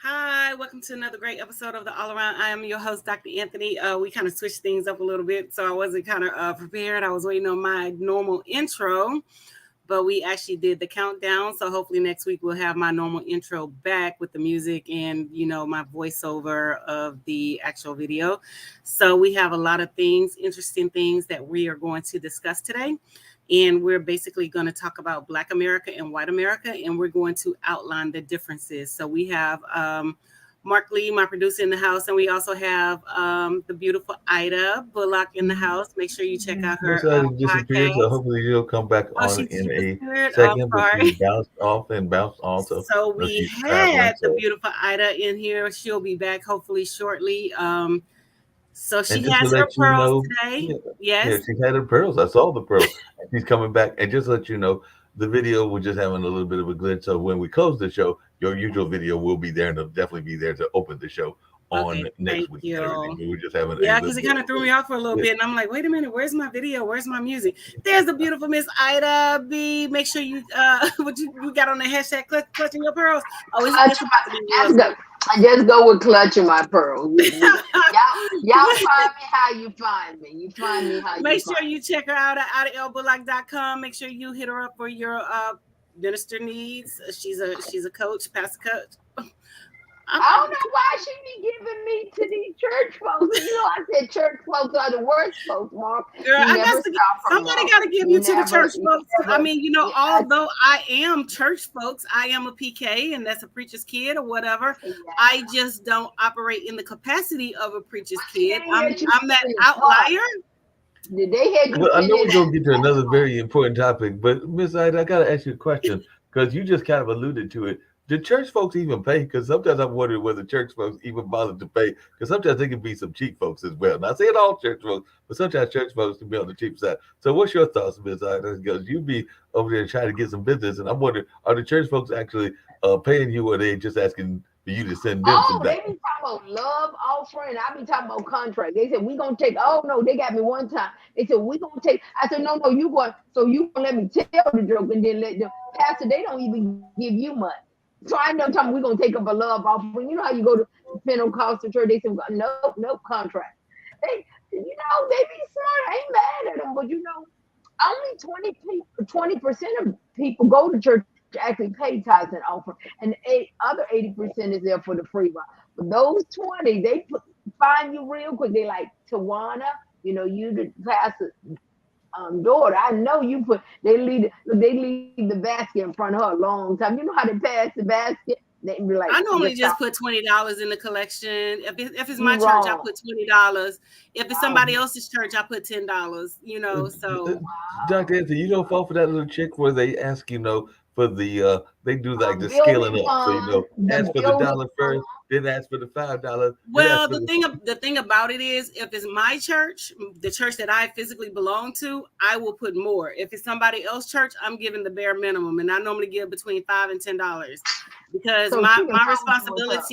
Hi, welcome to another great episode of the All Around. I am your host, Dr. Anthony. We kind of switched things up a little bit, so I wasn't kind of prepared. I was waiting on my normal intro, but we actually did the countdown. So hopefully next week we'll have my normal intro back with the music and my voiceover of the actual video. So we have a lot of things, interesting things that we are going to discuss today. And we're basically going to talk about Black America and White America, and we're going to outline the differences. So we have Mark Lee, my producer, in the house, and we also have the beautiful Ida Bullock in the house. Make sure you check out her Miss Ida disappeared, so podcast. hopefully you'll come back Oh, on she in a disappeared. Oh, second. But she sorry. bounced off and bounced on, so So I know we she's traveling. had the So beautiful Ida in here. She'll be back hopefully shortly. So and she just to has her let you pearls know, today. yeah, yeah, Yes. she had her pearls. I saw the pearls, and she's coming back. And just to let you know, the video was just having a little bit of a glitch. So when we close the show, your usual video will be there, and it'll definitely be there to open the show on Okay. next Thank week and everything. you. But we're just having a Yeah, because little it bit kind of of a threw me glitch. off for a little Yeah. bit. And I'm like, wait a minute, where's my video? Where's my music? There's the beautiful Miss Ida B. Make sure you what you got on the hashtag clutching your pearls. Oh, it's Clutching supposed to be my, yours. just go with clutching my pearls. Y'all find me how you find me. You find me how you Make sure find you me. check her out at IdaLBullock.com. Make sure you hit her up for your minister needs. She's a coach, pastor coach. I don't know why she be giving me to these church folks. I said church folks are the worst folks, Mark. Girl, You I never got to. stop her, Somebody Mark. got to give you You to the never, church you folks. I never. mean, I, although I am church folks, I am a PK, and that's a preacher's kid or whatever. yeah. I just don't operate in the capacity of a preacher's Well, kid. they I'm had you I'm that finish what? outlier. Did they had you Well, I know finish we're gonna get to last another month? very important topic, but Miss Ida, I gotta ask you a question because you just kind of alluded to it. Do church folks even pay? Because sometimes I'm wondering whether church folks even bother to pay. Because sometimes they can be some cheap folks as well. Not saying all church folks, but sometimes church folks can be on the cheap side. So, what's your thoughts, Miss Ida? Because you be over there trying to get some business, and I'm wondering, are the church folks actually paying you, or are they just asking for you to send them some Oh, they dollars? be talking about love offering. I be talking about contract. They said we gonna take. Oh no, they got me one time. They said we gonna take. I said no, you going. So you gonna let me tell the joke and then let them pastor. They don't even give you money. So I know talking we gonna take up a love offering. You know how you go to Pentecostal church? They said no contract. They they be smart. I ain't mad at them, but only 20% of people go to church actually pay tithes and offering, and other 80% is there for the free ride. But those 20, find you real quick. They like Tawana, you the pastor daughter. I know you put. They leave the basket in front of her a long time. You know how they pass the basket? They be like, I just normally stop. just put $20 in the collection. If it's my You church, I wrong. put $20. If it's Wow. somebody else's church, I put $10. Uh, So Dr. Anthony, you don't fall for that little trick where they ask, for the they do like the Building scaling up. So fund, ask the for the building dollar fund. first, then ask for the $5, then ask well, for the thing about it is, if it's my church, the church that I physically belong to, I will put more. If it's somebody else's church, I'm giving the bare minimum, and I normally give between $5 and $10 because So my she done my told you what's up.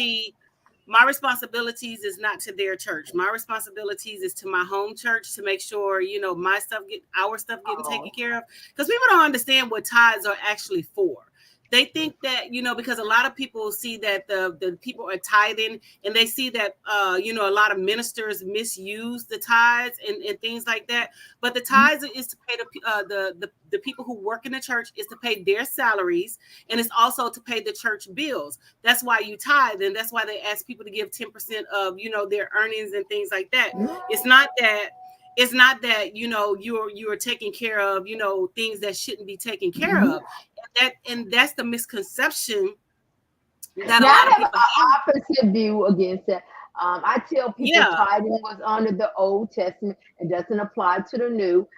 responsibilities is not to their church. My responsibilities is to my home church to make sure my stuff our stuff getting taken Oh, care of, because people don't understand what tithes are actually for. They think that because a lot of people see that the people are tithing, and they see that a lot of ministers misuse the tithes and things like that. But the tithes is to pay the people who work in the church, is to pay their salaries, and it's also to pay the church bills. That's why you tithe, and that's why they ask people to give 10% of their earnings and things like that. It's not that you're taking care of things that shouldn't be taken care mhm. of. And that's the misconception that a Now lot I of have people have. an opposite view against that. I tell people Yeah. tithing was under the Old Testament. It doesn't apply to the New.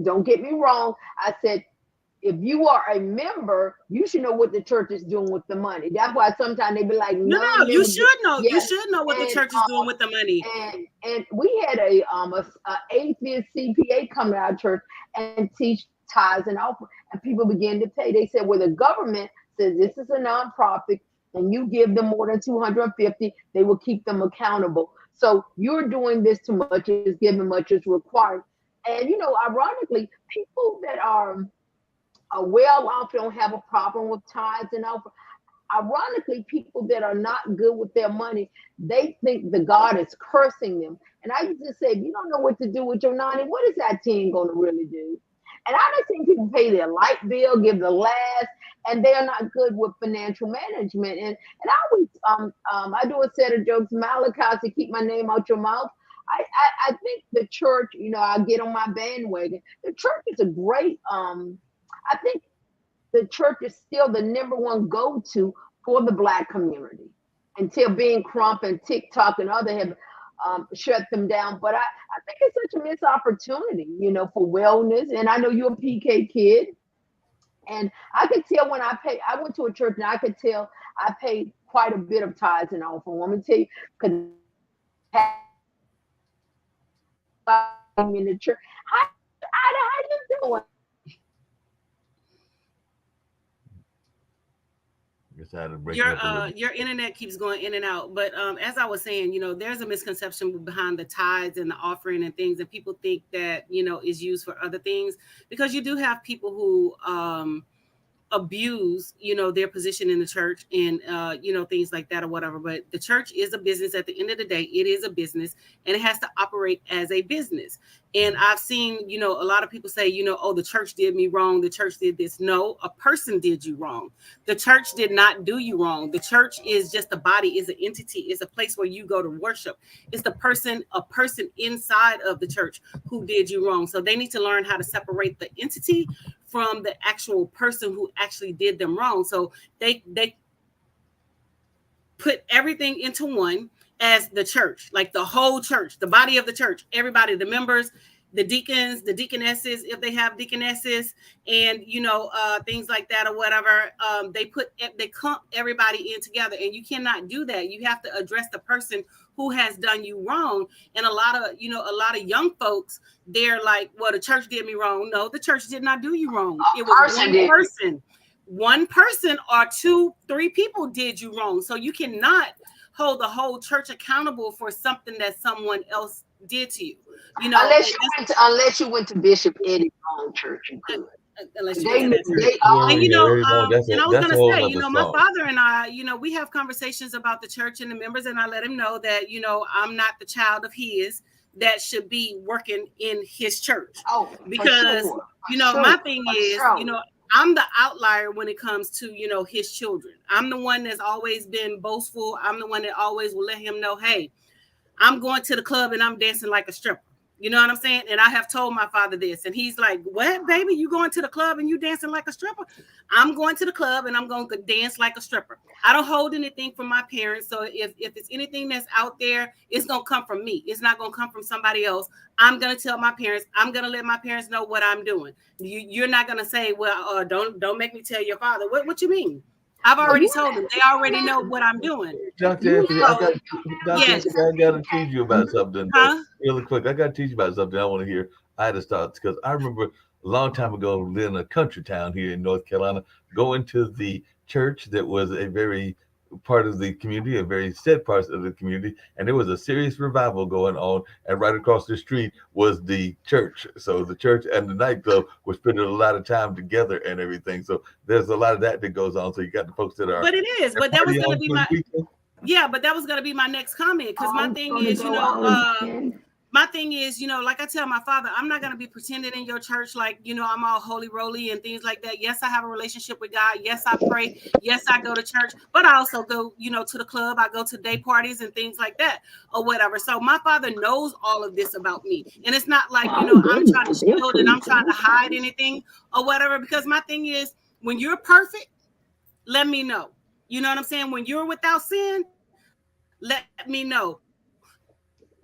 Don't get me wrong. I said if you are a member, you should know what the church is doing with the money. That's why sometimes they be like No, you non-members. should know. You Yeah, should know what the and church is doing with the money. we had a atheist CPA come to our church and teach tithes and offer, and people began to pay. They said, well, the government says this is a nonprofit, and you give them more than 250, they will keep them accountable. So you're doing this too much is given much is required. And ironically, people that are well off don't have a problem with tithes and offer. ironically, people that are not good with their money, they think the God is cursing them. And I used to say, if you don't know what to do with your 90, what is that 10 going to really do? And I just think people pay their light bill, give the last, and they are not good with financial management. And I always I do a set of jokes, Malachi, to keep my name out your mouth. I think the church, I get on my bandwagon. The church is a great I think the church is still the number one go-to for the Black community until being Crump and TikTok and other have shut them down. But I think it's such a missed opportunity, for wellness. And I know you're a PK kid. And I could tell when I went to a church and I could tell I paid quite a bit of tithes and offering. Let me tell you, because I'm in the church. How you doing? Your internet keeps going in and out, but as I was saying, there's a misconception behind the tithes and the offering and things, and people think that is used for other things, because you do have people who abuse their position in the church and things like that or whatever. But the church is a business. At the end of the day, it is a business, and it has to operate as a business. And I've seen a lot of people say, oh, the church did me wrong, the church did this. No, a person did you wrong. The church did not do you wrong. The church is just a body, is an entity, is a place where you go to worship. It's a person inside of the church who did you wrong. So they need to learn how to separate the entity from the actual person who actually did them wrong. So they put everything into one as the church, like the whole church, the body of the church, everybody, the members, the deacons, the deaconesses, if they have deaconesses, and things like that or whatever. They clump everybody in together, and you cannot do that. You have to address the person who has done you wrong. And a lot of young folks, they're like, well, the church did me wrong. No, the church did not do you wrong. It was one person or 2-3 people did you wrong. So you cannot hold the whole church accountable for something that someone else did to you. Unless you went to Bishop Eddie's own church, you could. Unless you and I was gonna say, my father and I, we have conversations about the church and the members, and I let him know that, I'm not the child of his that should be working in his church. Oh, because my thing is, I'm the outlier when it comes to, his children. I'm the one that's always been boastful. I'm the one that always will let him know, hey, I'm going to the club and I'm dancing like a stripper. You know what I'm saying? And I have told my father this, and he's like, what, baby? You going to the club and you dancing like a stripper? I'm going to the club and I'm going to dance like a stripper. I don't hold anything from my parents. So if it's anything that's out there, it's going to come from me. It's not going to come from somebody else. I'm going to tell my parents. I'm going to let my parents know what I'm doing. You're not going to say, well, don't make me tell your father. What you mean? I've already told them. They already know what I'm doing. Dr. Anthony, I got to teach you about something. Really quick. I got to teach you about something I want to hear. I had to start because I remember a long time ago living in a country town here in North Carolina, going to the church that was a very part of the community, a very set part of the community, and there was a serious revival going on, and right across the street was the church. So the church and the nightclub were spending a lot of time together and everything. So there's a lot of that goes on. So you got the folks that are, but it is, but that was going to be my next comment, because my thing is, my thing is, like I tell my father, I'm not going to be pretending in your church like, I'm all holy roly and things like that. Yes, I have a relationship with God. Yes, I pray. Yes, I go to church, but I also go, to the club. I go to day parties and things like that or whatever. So my father knows all of this about me. And it's not like, I'm trying to shield and I'm trying to hide anything or whatever, because my thing is, when you're perfect, let me know. You know what I'm saying? When you're without sin, let me know.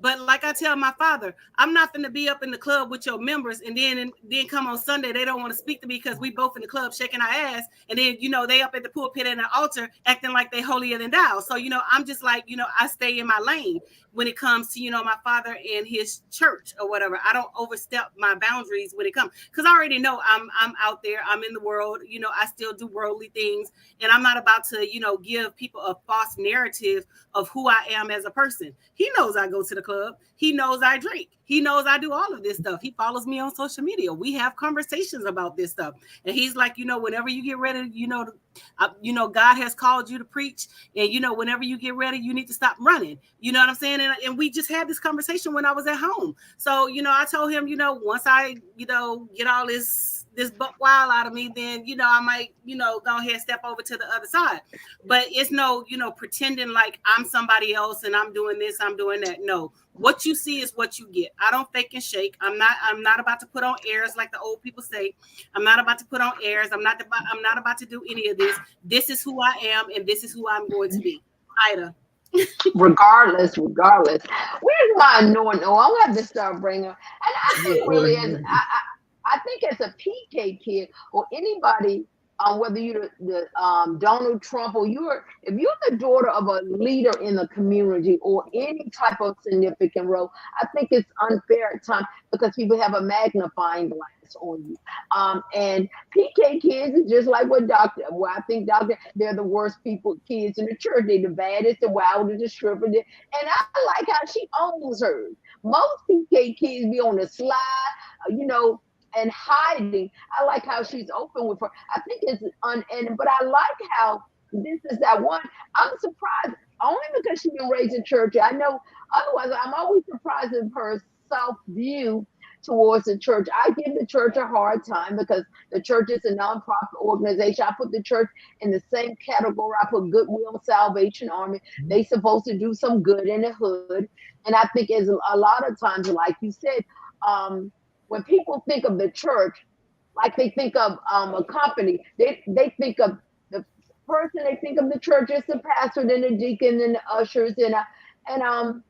But like I tell my father, I'm not going to be up in the club with your members and then come on Sunday, they don't want to speak to me because we both in the club shaking our ass. And then, they up at the pulpit and the altar acting like they holier than thou. So, I'm just like, I stay in my lane when it comes to, my father and his church or whatever. I don't overstep my boundaries when it comes, because I already know I'm out there. I'm in the world. I still do worldly things, and I'm not about to, give people a false narrative of who I am as a person. He knows I go to the club. club. He knows I drink. He knows I do all of this stuff. He follows me on social media. We have conversations about this stuff. And he's like, whenever you get ready, God has called you to preach. And, whenever you get ready, you need to stop running. You know what I'm saying? And we just had this conversation when I was at home. So, I told him, once I, get all this buck wild out of me, then, I might, go ahead and step over to the other side. But it's no, pretending like I'm somebody else and I'm doing this, I'm doing that. No, what you see is what you get. I don't fake and shake. I'm not about to put on airs like the old people say. I'm not about to put on airs. I'm not about to do any of this. This is who I am, and this is who I'm going to be. Ida. Regardless. Where's my anointing? I'm gonna have to start bringing. And I think really, I think as a PK kid or anybody, whether you're the Donald Trump or if you're the daughter of a leader in the community or any type of significant role, I think it's unfair at times because people have a magnifying glass on you. And PK kids is just like I think they're the worst kids in the church. They're the baddest, the wildest, the strippers. And I like how she owns hers. Most PK kids be on the slide, and hiding. I like how she's open with her. I think it's but I like how this is that one. I'm surprised only because she's been raised in church. I know otherwise I'm always surprised of her self-view towards the church. I give the church a hard time because the church is a nonprofit organization. I put the church in the same category. I put Goodwill, Salvation Army. They supposed to do some good in the hood. And I think as a lot of times, like you said, when people think of the church, like they think of a company, they think of the person. They think of the church as the pastor, then the deacon, and the ushers, and I've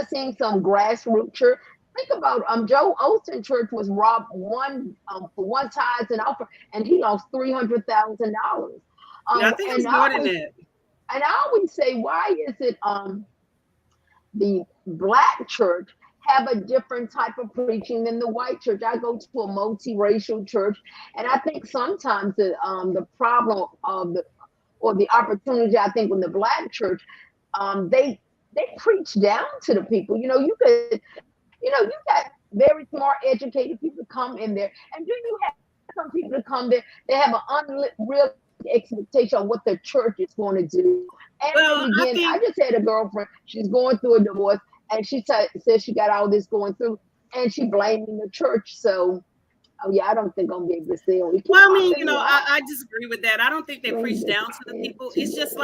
seen some grassroots church. Think about Joe Osteen Church was robbed for one tithes and offer, and he lost $300,000. I think it's more than that. And I always say, why is it the Black church have a different type of preaching than the white church? I go to a multiracial church, and I think sometimes the problem of the opportunity, I think, when the Black church, they preach down to the people. You got very smart, educated people come in there, and do you have some people to come there? They have an unreal expectation on what the church is going to do. And again, I just had a girlfriend. She's going through a divorce. And she said she got all this going through, and she blaming the church. So, I don't think I'm going to be able to say. Well, I disagree with that. I don't think they preach down to the people. It's just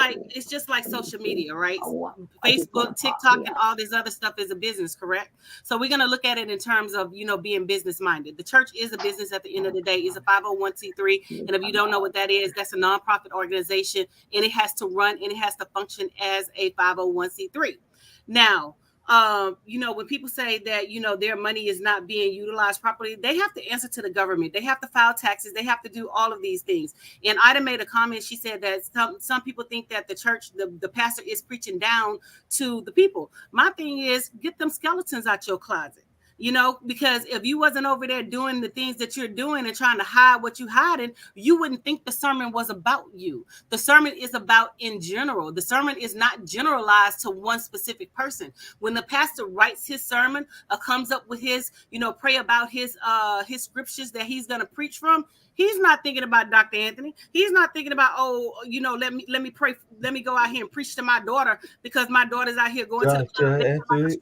like social media, right? Facebook, TikTok, and all this other stuff is a business, correct? So we're going to look at it in terms of, being business minded. The church is a business at the end of the day. It's a 501c3. And if you don't know what that is, that's a nonprofit organization, and it has to run and it has to function as a 501c3. Now, when people say that, their money is not being utilized properly, they have to answer to the government. They have to file taxes. They have to do all of these things. And Ida made a comment. She said that some people think that the church, the pastor is preaching down to the people. My thing is, get them skeletons out your closet. Because if you wasn't over there doing the things that you're doing and trying to hide what you hiding, you wouldn't think the sermon was about you. The sermon is about in general. The sermon is not generalized to one specific person. When the pastor writes his sermon or comes up with his, pray about his scriptures that he's going to preach from, he's not thinking about Dr. Anthony. He's not thinking about, let me pray. Let me go out here and preach to my daughter because my daughter's out here going to the Anthony,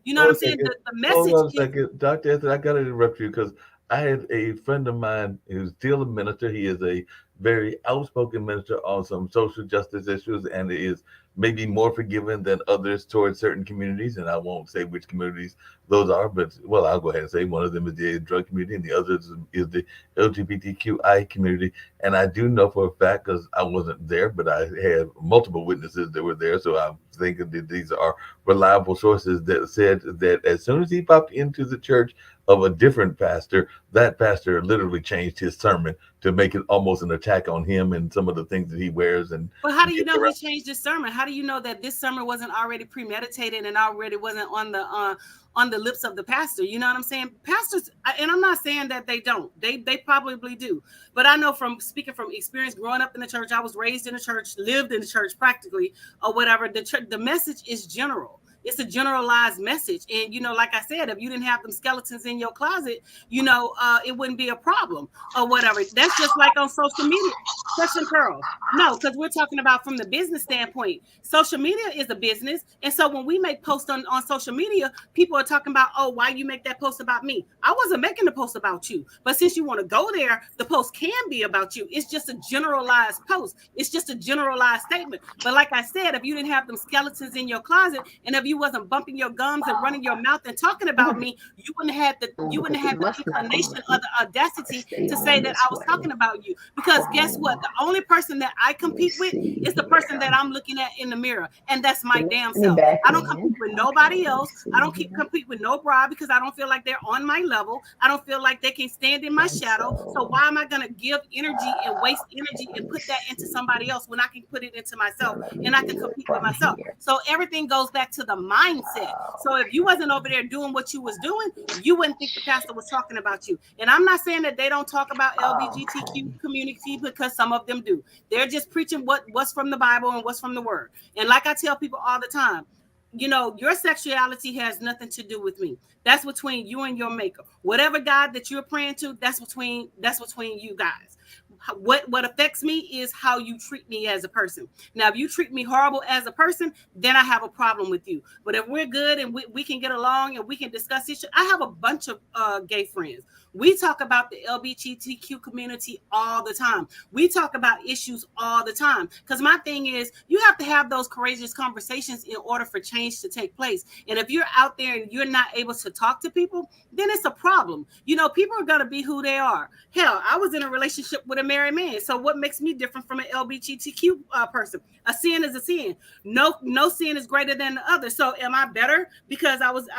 you know what I'm saying? The message. Hold on a second, Dr. Anthony. I got to interrupt you because I had a friend of mine who's still a minister. He is a very outspoken minister on some social justice issues and is maybe more forgiving than others towards certain communities. And I won't say which communities those are, but I'll go ahead and say one of them is the drug community and the other is the LGBTQI community. And I do know for a fact, because I wasn't there, but I had multiple witnesses that were there. So I'm thinking that these are reliable sources that said that as soon as he popped into the church of a different pastor, that pastor literally changed his sermon to make it almost an attack on him and some of the things that he wears. And but how do you know he changed his sermon? How do you know that this sermon wasn't already premeditated and already wasn't on the lips of the pastor? You know what I'm saying? Pastors, and I'm not saying that they don't. They probably do. But I know from speaking from experience, growing up in the church, I was raised in the church, lived in the church practically, or whatever. The message is general. It's a generalized message. And, like I said, if you didn't have them skeletons in your closet, it wouldn't be a problem or whatever. That's just like on social media. Question, Pearl. No, because we're talking about from the business standpoint. Social media is a business. And so when we make posts on social media, people are talking about, oh, why you make that post about me? I wasn't making the post about you. But since you want to go there, the post can be about you. It's just a generalized post. It's just a generalized statement. But like I said, if you didn't have them skeletons in your closet, and if you wasn't bumping your gums and running your mouth and talking about me, you wouldn't have the inclination or the audacity to say that I was talking about you. Because guess what? The only person that I compete with is the person that I'm looking at in the mirror, and that's my damn self. I don't compete with nobody else. I don't compete with no bride because I don't feel like they're on my level. I don't feel like they can stand in my shadow. So why am I going to give energy and waste energy and put that into somebody else when I can put it into myself and I can compete with myself? So everything goes back to the mindset. So if you wasn't over there doing what you was doing, you wouldn't think the pastor was talking about you. And I'm not saying that they don't talk about LGBTQ community, because some of them do. They're just preaching what's from the Bible and what's from the word. And like I tell people all the time, your sexuality has nothing to do with me. That's between you and your maker. Whatever God that you're praying to, that's between you guys. What affects me is how you treat me as a person. Now, if you treat me horrible as a person, then I have a problem with you. But if we're good and we can get along and we can discuss issues, I have a bunch of gay friends. We talk about the LGBTQ community all the time. We talk about issues all the time. Because my thing is, you have to have those courageous conversations in order for change to take place. And if you're out there and you're not able to talk to people, then it's a problem. People are going to be who they are. Hell, I was in a relationship with a married man. So what makes me different from an LGBTQ person? A sin is a sin. No sin is greater than the other. So am I better because I was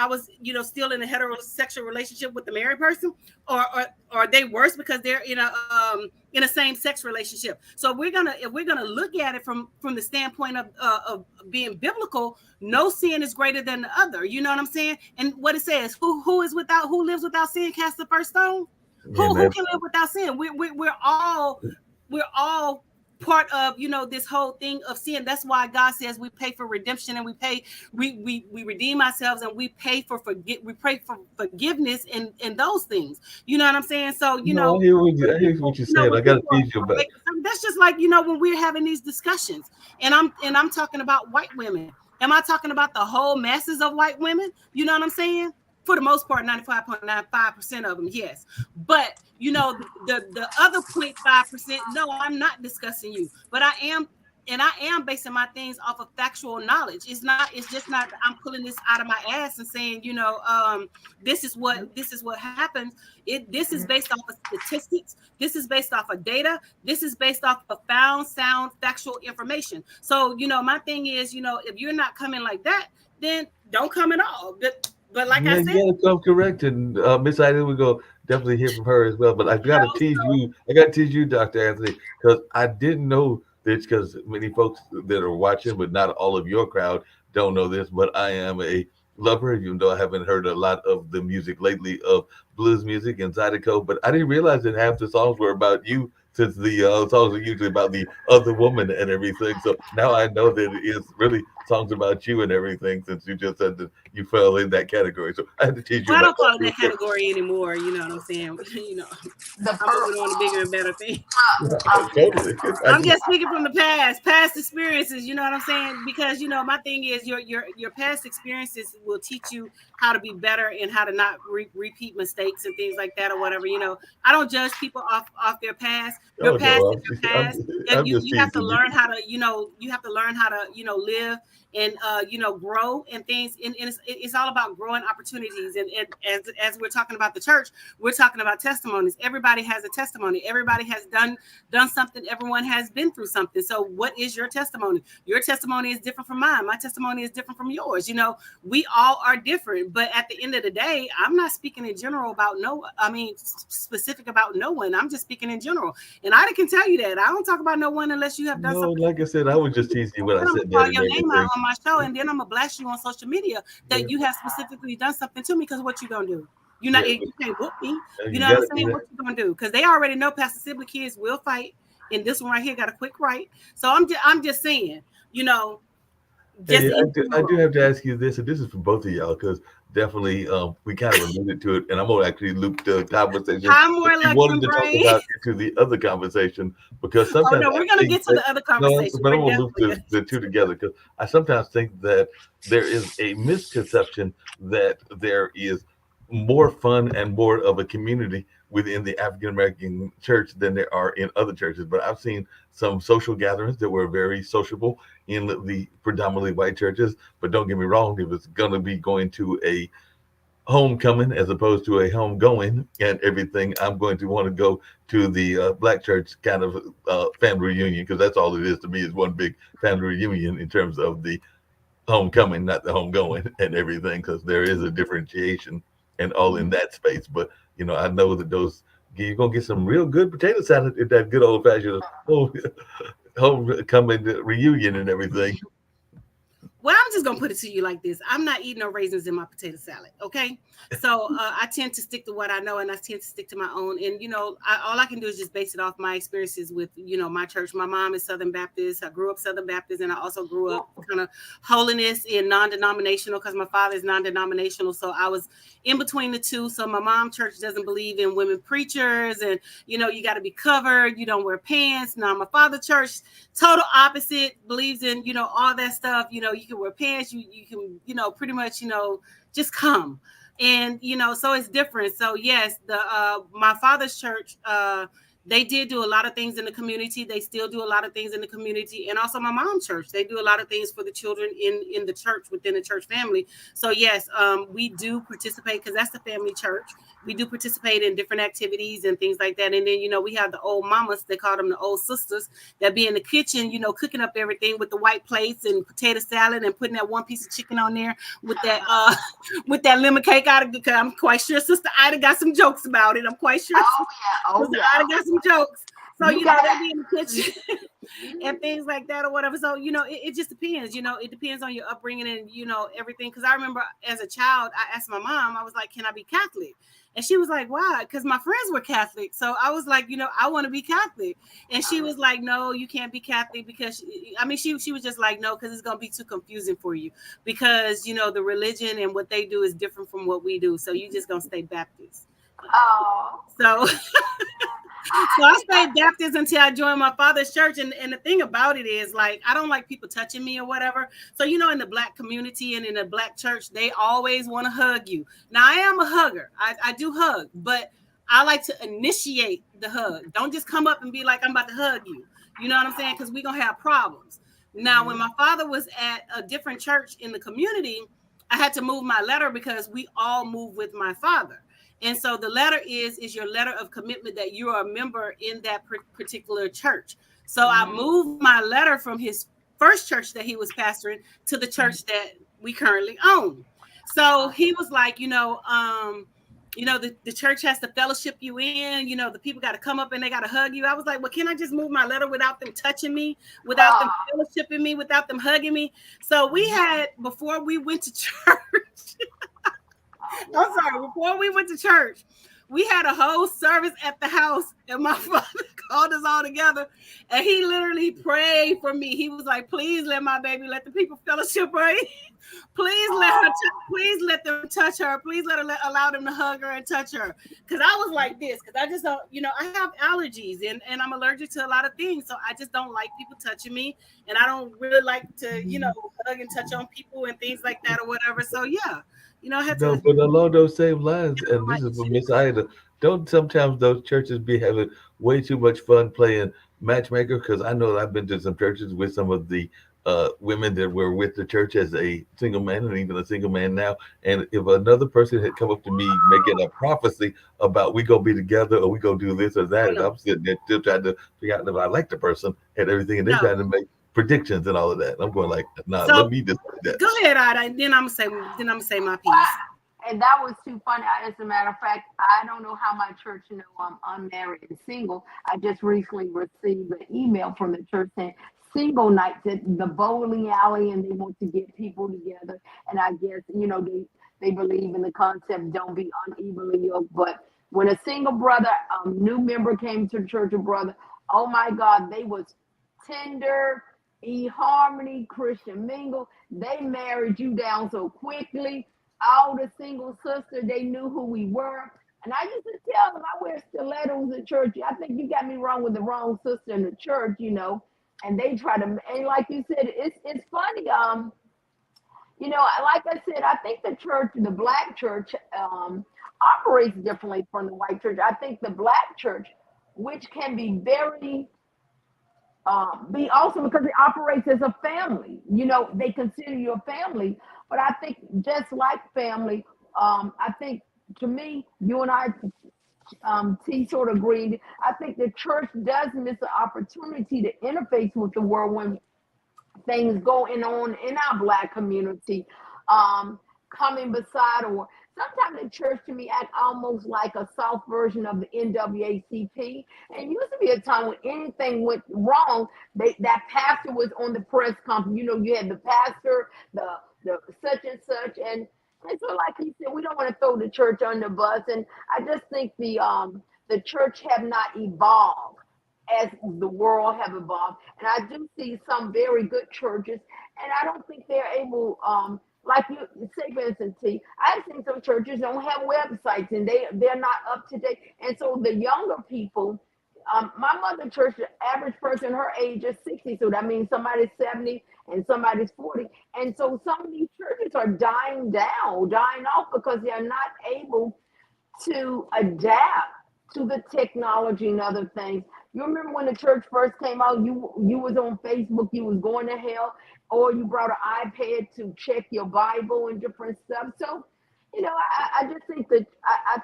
still in a heterosexual relationship with the married person? Or are they worse because they're in a same sex relationship? So if we're gonna look at it from the standpoint of being biblical, no sin is greater than the other. You know what I'm saying? And what it says, who lives without sin, cast the first stone. Who can live without sin? We're all part of this whole thing of sin. That's why God says we pay for redemption, and we redeem ourselves, and we pay for forgiveness and those things. You know what I'm saying? So I hear what you said. I gotta teach you about. That's just like when we're having these discussions, and I'm talking about white women. Am I talking about the whole masses of white women? You know what I'm saying? For the most part, 95.95% of them, yes. But the other 0.5%, no, I'm not discussing you. But I am basing my things off of factual knowledge. It's just not I'm pulling this out of my ass and saying, this is what happens. This is based off of statistics. This is based off of data. This is based off of sound, factual information. So, my thing is, if you're not coming like that, then don't come at all. But like I said, you gotta come correct, and Miss Ida, we go definitely hear from her as well. But I gotta tease you. I gotta tease you, Dr. Anthony, because I didn't know this. Because many folks that are watching, but not all of your crowd, don't know this. But I am a lover, even though I haven't heard a lot of the music lately of blues music and Zydeco. But I didn't realize that half the songs were about you, since the songs are usually about the other woman and everything. So now I know that it is really songs about you and everything, since you just said that you fell in that category. So I had to teach you. I don't fall in that category anymore. You know what I'm saying? I'm moving on to bigger and better things. Totally. I'm just speaking from the past experiences. You know what I'm saying? Because my thing is your past experiences will teach you how to be better and how to not repeat mistakes and things like that or whatever. I don't judge people off their past. Your past is your past. You have to learn how to live and grow and things. And it's all about growing opportunities. And as we're talking about the church, we're talking about testimonies. Everybody has a testimony. Everybody has done something. Everyone has been through something. So what is your testimony? Your testimony is different from mine. My testimony is different from yours. We all are different. But at the end of the day, I'm not speaking in general about specific about no one. I'm just speaking in general. And I can tell you that I don't talk about no one unless you have done something. Like I said, I was just teasing you when I said that. Your name out on my show, and then I'm gonna blast you on social media that you have specifically done something to me. Because what you gonna do? You can't whoop me. You know what I'm saying? What you gonna do? Because they already know Pastor Sibley kids will fight, and this one right here got a quick right. So I'm just saying, Just Hey, in I do general. have to ask you this, and this is for both of y'all, because definitely we kind of alluded to it, and I'm gonna actually loop the conversation Hi, that more you wanted election to talk brain. about into the other conversation, because Oh sometimes no, I we're gonna think get to that the other no, conversation. but I'm We're gonna loop definitely gonna the two together because I sometimes think that there is a misconception that there is more fun and more of a community within the African American church than there are in other churches. But I've seen some social gatherings that were very sociable in the predominantly white churches. But don't get me wrong, if it's going to be going to a homecoming as opposed to a homegoing and everything, I'm going to want to go to the black church kind of family reunion, because that's all it is to me, is one big family reunion in terms of the homecoming, not the homegoing and everything, because there is a differentiation and all in that space. But I know that those you're gonna get some real good potato salad at that good old fashioned homecoming reunion and everything. Well, I'm just gonna put it to you like this: I'm not eating no raisins in my potato salad. Okay, so I tend to stick to what I know, and I tend to stick to my own. And all I can do is just base it off my experiences with my church. My mom is Southern Baptist. I grew up Southern Baptist, and I also grew up kind of holiness and non-denominational because my father is non-denominational. So I was in between the two. So my mom church doesn't believe in women preachers, and you got to be covered. You don't wear pants. Now my father church, total opposite, believes in all that stuff. You can wear pants, you can pretty much just come. And so it's different. So yes, the my father's church, they did do a lot of things in the community. They still do a lot of things in the community. And also my mom's church, they do a lot of things for the children in the church, within the church family. So yes, we do participate because that's the family church. We do participate in different activities and things like that. And then we have the old mamas, they call them the old sisters, that be in the kitchen, cooking up everything with the white plates and potato salad and putting that one piece of chicken on there with that with that lemon cake. I'm quite sure Sister Ida got some jokes about it. I'm quite sure Sister Ida got some jokes. So You got they be in the kitchen and things like that or whatever. So it just depends. It depends on your upbringing and everything. Because I remember as a child, I asked my mom, I was like, "Can I be Catholic?" And she was like, "Why?" Because my friends were Catholic. So I was like, I want to be Catholic. And she was like, "No, you can't be Catholic because she was just like, no, because it's gonna be too confusing for you because the religion and what they do is different from what we do. So you just gonna stay Baptist." Oh. So so I stayed Baptist until I joined my father's church. And the thing about it is, like, I don't like people touching me or whatever. So, in the black community and in the black church, they always want to hug you. Now, I am a hugger. I do hug, but I like to initiate the hug. Don't just come up and be like, I'm about to hug you. You know what I'm saying? Because we're going to have problems. Now, when my father was at a different church in the community, I had to move my letter because we all moved with my father. And so the letter is your letter of commitment that you are a member in that particular church. So I moved my letter from his first church that he was pastoring to the church that we currently own. So he was like, the church has to fellowship you in, the people got to come up and they got to hug you. I was like, well, can I just move my letter without them touching me, without them fellowshipping me, without them hugging me? So we had, before we went to church, I'm sorry, before we went to church, we had a whole service at the house, and my father called us all together, and he literally prayed for me. He was like, "Please let my baby, let the people fellowship her. Please please let them touch her. Please allow them to hug her and touch her." Because I was like this, because I just don't, I have allergies and I'm allergic to a lot of things, so I just don't like people touching me, and I don't really like to, hug and touch on people and things like that or whatever. So yeah. I had No, to. but along those same lines, and this is for Miss Ida, don't sometimes those churches be having way too much fun playing matchmaker? Because I know that I've been to some churches with some of the women that were with the church as a single man and even a single man now. And if another person had come up to me making a prophecy about we gonna be together or we gonna do this or that, and I'm sitting there still trying to figure out if I like the person and everything, and they're trying to make predictions and all of that. I'm going like, nah, So let me decide that. go ahead, Ida. And then I'm gonna say my piece. And that was too funny. As a matter of fact, I don't know how my church know I'm unmarried and single. I just recently received an email from the church saying single nights at the bowling alley, and they want to get people together. And I guess they believe in the concept don't be unevenly yoked. But when a single brother, new member came to the church, a brother, oh my God, they was tender, eHarmony, Christian Mingle. They married you down so quickly. All the single sisters, they knew who we were. And I used to tell them I wear stilettos in church. I think you got me wrong with the wrong sister in the church, And they try to, and like you said, it's funny. Like I said, I think the church, the black church, operates differently from the white church. I think the black church, which can be very be awesome because it operates as a family. They consider you a family. But I think just like family, I think to me, you and I, T sort of agreed. I think the church does miss the opportunity to interface with the world when things going on in our black community, coming beside, or sometimes the church to me act almost like a soft version of the NAACP. And it used to be a time when anything went wrong, that pastor was on the press conference. You had the pastor, the such and such, and so like he said, we don't want to throw the church under the bus. And I just think the church have not evolved as the world have evolved. And I do see some very good churches, and I don't think they're able, like you say, for instance, T, I've seen some churches don't have websites and they're not up to date. And so the younger people, my mother church, the average person her age is 60. So that means somebody's 70 and somebody's 40. And so some of these churches are dying off because they're not able to adapt to the technology and other things. You remember when the church first came out, you was on Facebook, you was going to hell, or you brought an iPad to check your Bible and different stuff. So, I just think that I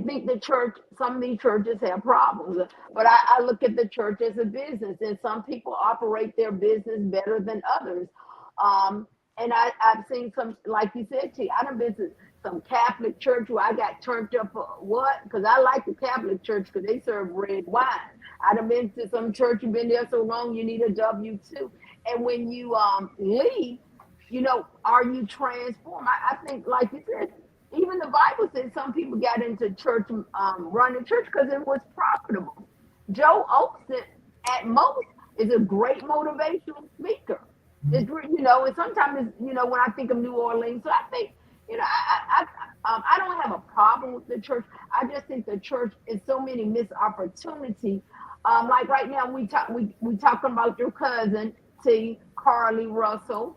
think the church, some of these churches have problems, but I look at the church as a business, and some people operate their business better than others. And I've seen some, like you said, T, I done been to some Catholic church where I got turned up for what? Because I like the Catholic church because they serve red wine. I done been to some church, you've been there so long, you need a W-2. And when you leave, are you transformed? I think, like you said, even the Bible says some people got into church, running church because it was profitable. Joe Osteen, at most, is a great motivational speaker. It's, and sometimes, when I think of New Orleans, so I think, I don't have a problem with the church. I just think the church is so many missed opportunity. Like right now, we talking about your cousin, T. Carly Russell.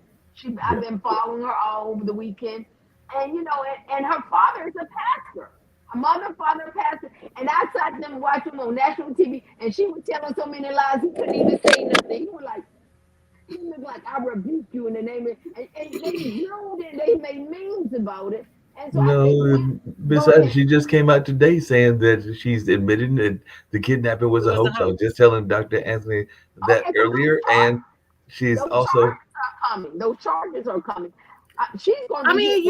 I've been following her all over the weekend. And, and her father is a pastor. Her mother, father, pastor. And I sat them watching him on national TV, and she was telling so many lies he couldn't even say nothing. He was like, I rebuke you in the name of, and they knew that they made memes about it. And so No, besides, she just came out today saying that she's admitting that the kidnapping was a hoax. I was just telling Dr. Anthony that earlier, and she's also those charges are coming. She's going to. I mean,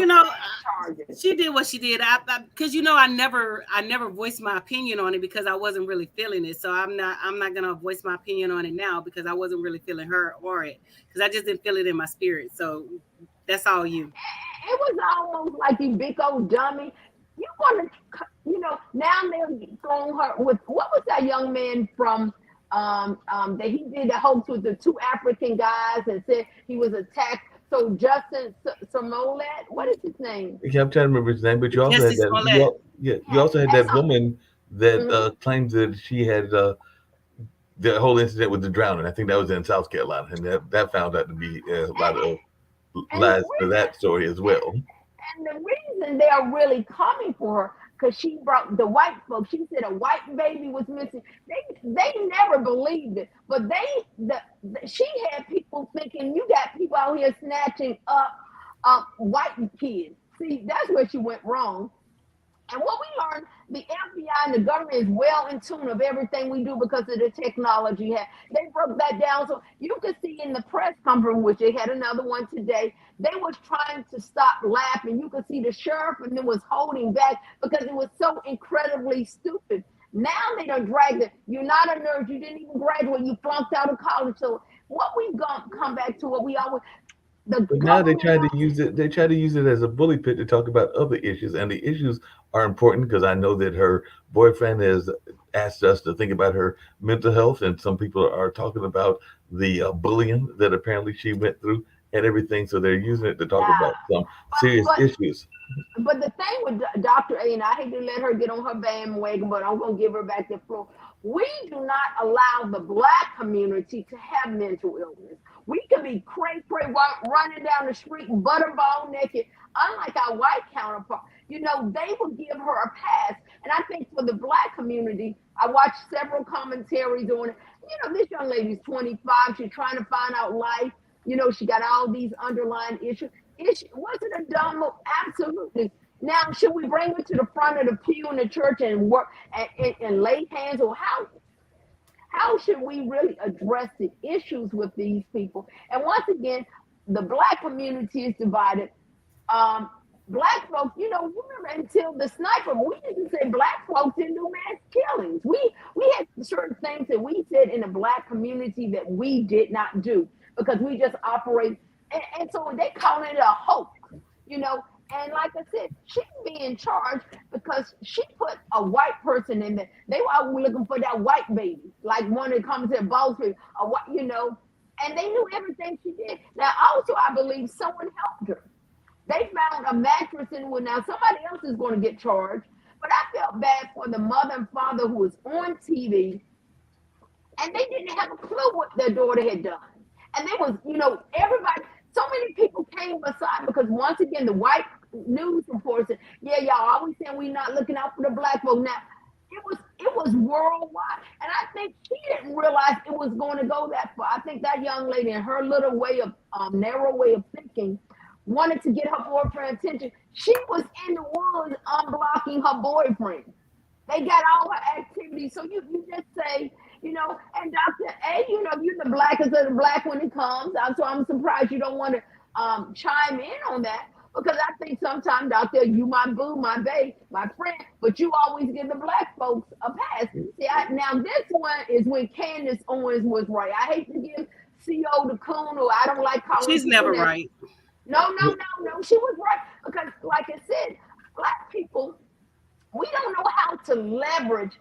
she did what she did. Because I never voiced my opinion on it because I wasn't really feeling it. So I'm not gonna voice my opinion on it now because I wasn't really feeling her or it because I just didn't feel it in my spirit. So that's all you. It was almost like you big old dummy. You want to, now they're throwing her with what was that young man from? That he did the hoax with the two African guys and said he was attacked. So Justin Smollett, what is his name? Yeah, I'm trying to remember his name, but you also had that. You also had that woman that claims that she had the whole incident with the drowning. I think that was in South Carolina, and that found out to be a lot of lies to that story as well. And the reason they are really coming for her, because she brought the white folks. She said a white baby was missing. They never believed it, but she had people thinking you got people out here snatching up white kids. See, that's where she went wrong. And what we learned, the FBI and the government is well in tune of everything we do because of the technology. They broke that down. So you could see in the press conference, which they had another one today, they was trying to stop laughing. You could see the sheriff and them was holding back because it was so incredibly stupid. Now they done dragged it. You're not a nerd. You didn't even graduate. You flunked out of college. So what we've come back to, what we always, The But now they government try to knows. use it. They try to use it as a bully pit to talk about other issues, and the issues are important because I know that her boyfriend has asked us to think about her mental health, and some people are talking about the bullying that apparently she went through and everything. So they're using it to talk Nah, about some serious but issues. the thing with Dr. A, and I hate to let her get on her bandwagon, but I'm gonna give her back the floor. We do not allow the black community to have mental illness. We can be cray running down the street butterball naked, unlike our white counterpart. You know, they will give her a pass. And I think for the black community, I watched several commentaries on it. You know, this young lady's 25. She's trying to find out life. You know, she got all these underlying issues. Was it a dumb move? Absolutely. Now, should we bring her to the front of the pew in the church and work and lay hands? Or how should we really address the issues with these people? And once again, the black community is divided. Um, Black folks, you know, you remember until the sniper, we used to say black folks didn't do mass killings. We had certain things that we said in the black community that we did not do because we just operate. And so they call it a hoax, you know. And like I said, she being charged because she put a white person in there. They were always looking for that white baby, like one that comes to Ball Street, a white, you know. And they knew everything she did. Now, also, I believe someone helped her. They found a mattress in wood. Now somebody else is going to get charged, but I felt bad for the mother and father who was on TV, and they didn't have a clue what their daughter had done. And there was, you know, everybody. So many people came beside because once again, the white news reports said, "Yeah, y'all always saying we not looking out for the black folk." Now it was worldwide, and I think she didn't realize it was going to go that far. I think that young lady, in her little way of narrow way of thinking, wanted to get her boyfriend attention. She was in the woods unblocking her boyfriend. They got all her activities. So you just say, you know, and Dr. A, you know, you're the blackest of the black when it comes. So I'm surprised you don't want to chime in on that because I think sometimes, Doctor, you my boo, my babe, my friend, but you always give the black folks a pass. See, now this one is when Candace Owens was right. I hate to give CO the coon, or I don't like calling She's people never that. right. No. She was right because, like I said, black people, we don't know how to leverage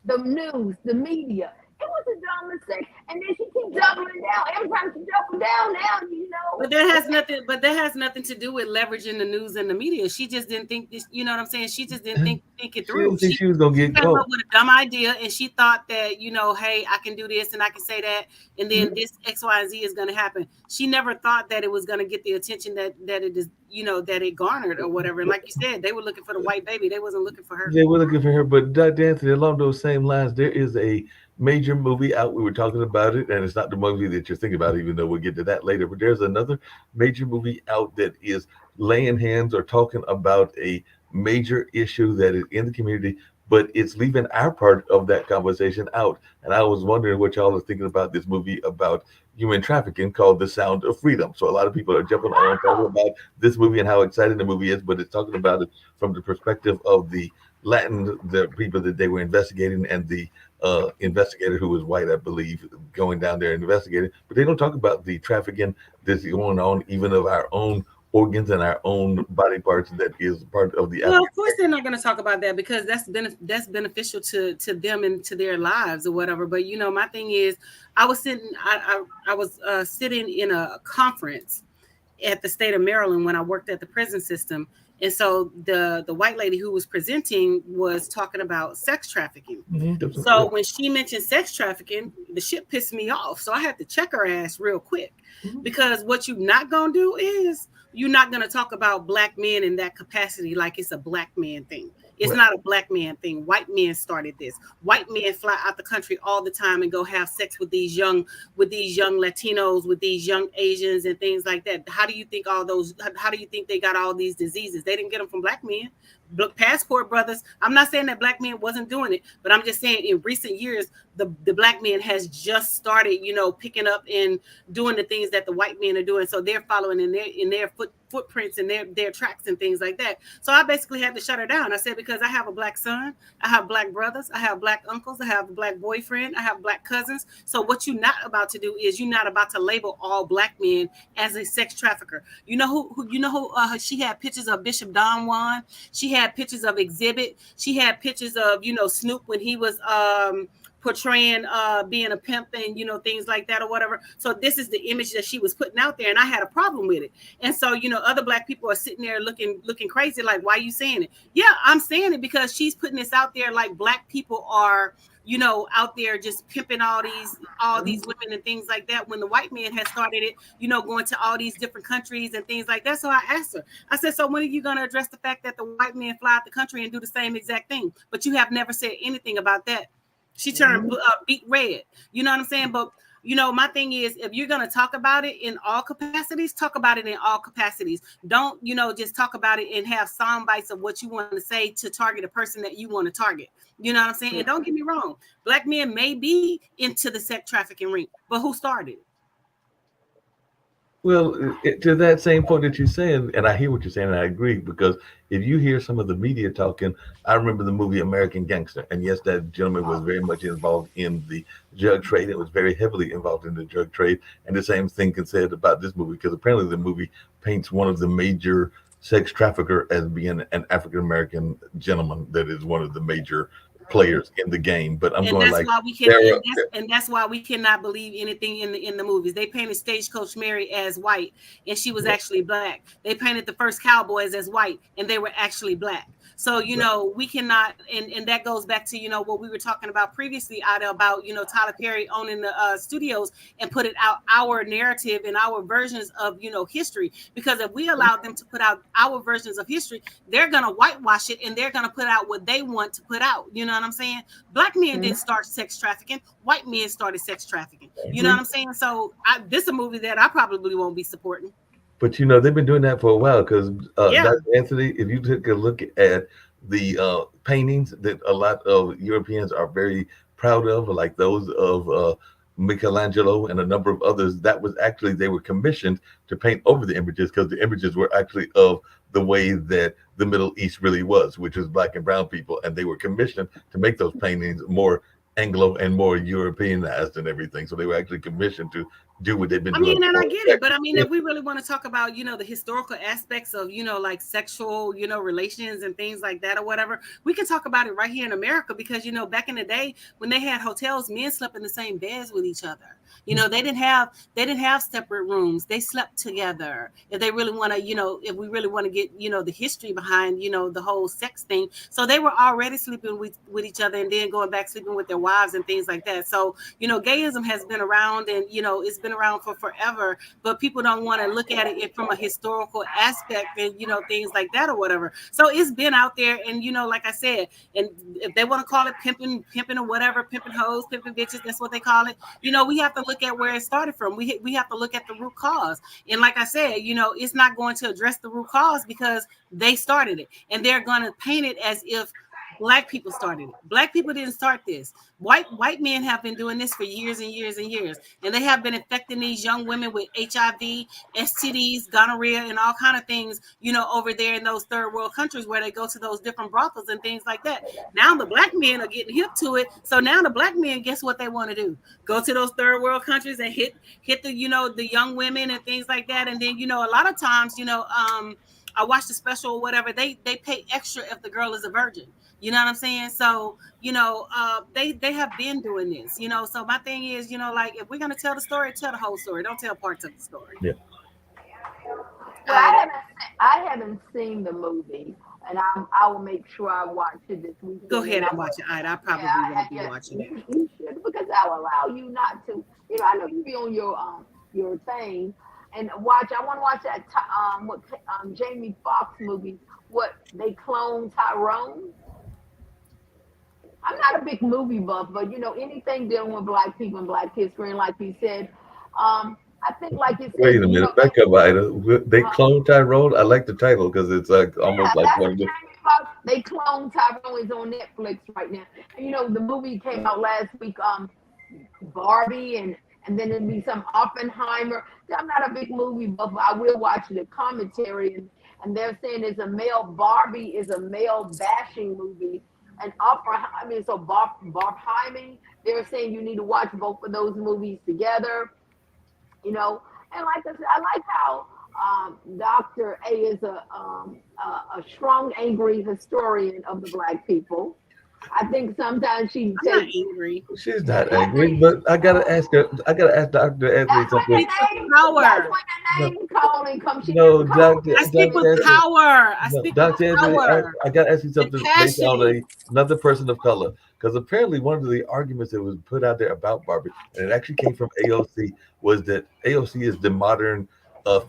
the news, the media. It was a dumb mistake, and then she keeps doubling down. Every time she doubles down, now you know. But that has nothing. But that has nothing to do with leveraging the news and the media. She just didn't think this. You know what I'm saying? She just didn't think it She through. didn't think she was gonna get came caught. up with a dumb idea, and she thought that, you know, hey, I can do this and I can say that, and then this X, Y, and Z is going to happen. She never thought that it was going to get the attention that it is, you know, that it garnered or whatever. And like you said, they were looking for the white baby. They wasn't looking for her. They were looking for her, but Dr. Anthony, along those same lines, there is a major movie out. We were talking about it, and it's not the movie that you're thinking about, even though we'll get to that later. But there's another major movie out that is laying hands or talking about a major issue that is in the community, but it's leaving our part of that conversation out. And I was wondering what y'all are thinking about this movie about human trafficking called The Sound of Freedom. So a lot of people are jumping on talking about this movie and how exciting the movie is, but it's talking about it from the perspective of the people that they were investigating, and the investigator who was white, I believe, going down there and investigating. But they don't talk about the trafficking that's going on, even of our own organs and our own body parts that is part of the. Well, of course they're not going to talk about that because that's beneficial to them and to their lives or whatever. But you know, my thing is, I was sitting in a conference at the state of Maryland when I worked at the prison system. And so the white lady who was presenting was talking about sex trafficking. Mm-hmm. So when she mentioned sex trafficking, the shit pissed me off. So I had to check her ass real quick, because what you're not going to do is you're not going to talk about black men in that capacity like it's a black man thing. It's not a black man thing. White men started this. White men fly out the country all the time and go have sex with these young Latinos, with these young Asians and things like that. How do you think they got all these diseases? They didn't get them from black men. Passport brothers. I'm not saying that black men wasn't doing it, but I'm just saying in recent years, the black man has just started, you know, picking up and doing the things that the white men are doing. So they're following in their footprints and their tracks and things like that. So I basically had to shut her down. I said, because I have a black son, I have black brothers, I have black uncles, I have a black boyfriend, I have black cousins. So what you're not about to do is you're not about to label all black men as a sex trafficker. You know who she had pictures of Bishop Don Juan. She had pictures of Exhibit. She had pictures of, Snoop when he was portraying being a pimp and things like that or whatever. So this is the image that she was putting out there, and I had a problem with it. And so other black people are sitting there looking crazy, like, why are you saying it? Yeah, I'm saying it because she's putting this out there like black people are out there just pimping all these women and things like that, when the white man has started it, going to all these different countries and things like that. So I asked her, I said, so when are you going to address the fact that the white men fly out the country and do the same exact thing? But you have never said anything about that. She turned beet red. You know what I'm saying? But my thing is, if you're going to talk about it in all capacities, talk about it in all capacities. Don't, just talk about it and have sound bites of what you want to say to target a person that you want to target. You know what I'm saying? And don't get me wrong. Black men may be into the sex trafficking ring, but who started it? Well, to that same point that you're saying, and I hear what you're saying, and I agree, because if you hear some of the media talking, I remember the movie American Gangster, and yes, that gentleman was very much involved in the drug trade. It was very heavily involved in the drug trade, and the same thing can say about this movie, because apparently the movie paints one of the major sex trafficker as being an African-American gentleman that is one of the major players in the game. But I'm going like, that's why we cannot believe anything in the movies. They painted Stagecoach Mary as white, and she was actually black. They painted the first Cowboys as white, and they were actually black. So, we cannot, and that goes back to, what we were talking about previously, Ida, about, Tyler Perry owning the studios and putting out our narrative and our versions of, history. Because if we allow them to put out our versions of history, they're going to whitewash it, and they're going to put out what they want to put out. You know what I'm saying? Black men didn't start sex trafficking. White men started sex trafficking. You know what I'm saying? So this is a movie that I probably won't be supporting. But they've been doing that for a while, because Dr. Anthony, if you took a look at the paintings that a lot of Europeans are very proud of, like those of Michelangelo and a number of others, that was actually, they were commissioned to paint over the images, because the images were actually of the way that the Middle East really was, which was black and brown people, and they were commissioned to make those paintings more Anglo and more Europeanized and everything. So they were actually commissioned to do what they've been doing. And I get it, but if we really want to talk about, the historical aspects of, like sexual, relations and things like that or whatever, we can talk about it right here in America, because, back in the day when they had hotels, men slept in the same beds with each other. They didn't have separate rooms. They slept together. If they really want to, if we really want to get, the history behind, the whole sex thing. So they were already sleeping with each other, and then going back sleeping with their wives and things like that. So, gayism has been around, and, it's been around for forever, but people don't want to look at it from a historical aspect and, things like that or whatever. So it's been out there, and, like I said, and if they want to call it pimping or whatever, pimping hoes, pimping bitches, that's what they call it. We have to look at where it started from. We have to look at the root cause. And like I said, it's not going to address the root cause, because they started it, and they're going to paint it as if Black people started it. Black people didn't start this. White men have been doing this for years and years and years, and they have been infecting these young women with HIV, STDs, gonorrhea, and all kind of things, over there in those third world countries where they go to those different brothels and things like that. Now the black men are getting hip to it, so now the black men, guess what they want to do? Go to those third world countries and hit the the young women and things like that, and then a lot of times I watched the special or whatever, they pay extra if the girl is a virgin. You know what I'm saying? So, they have been doing this, so my thing is, like, if we're going to tell the story, tell the whole story. Don't tell parts of the story. Yeah. Well, I haven't seen the movie, and I will make sure I watch it this week. Go ahead and watch it, Ida. I probably won't be watching it. You should, because I'll allow you not to. I know you be on your thing and watch. I want to watch that Jamie Foxx movie. What, they clone Tyrone? I'm not a big movie buff, but anything dealing with Black people and Black history, and like you said, I think like it's. Wait a minute, back up, Ida. They clone Tyrone. I like the title because it's like almost like one of the. They clone Tyrone is on Netflix right now. And, the movie came out last week. Barbie, and and then it'd be some Oppenheimer. I'm not a big movie buff, but I will watch the commentary, and they're saying it's a male Barbie is a male bashing movie, and Oppenheimer, so Barbenheimer. They're saying you need to watch both of those movies together, you know. And like I said, I like how Dr. A is a strong, angry historian of the Black people. I think sometimes she I'm not takes. angry. She's not angry, but I gotta ask her. I gotta ask Dr. Anthony That's when something. the name. Power. That's when the name calling comes. She No, just called. Dr. I speak Dr. with Anthony. power. I No, speak Dr. with Anthony, power I got to ask you and something based on passion. another person of color. Because apparently, one of the arguments that was put out there about Barbie, and it actually came from AOC, was that AOC is the modern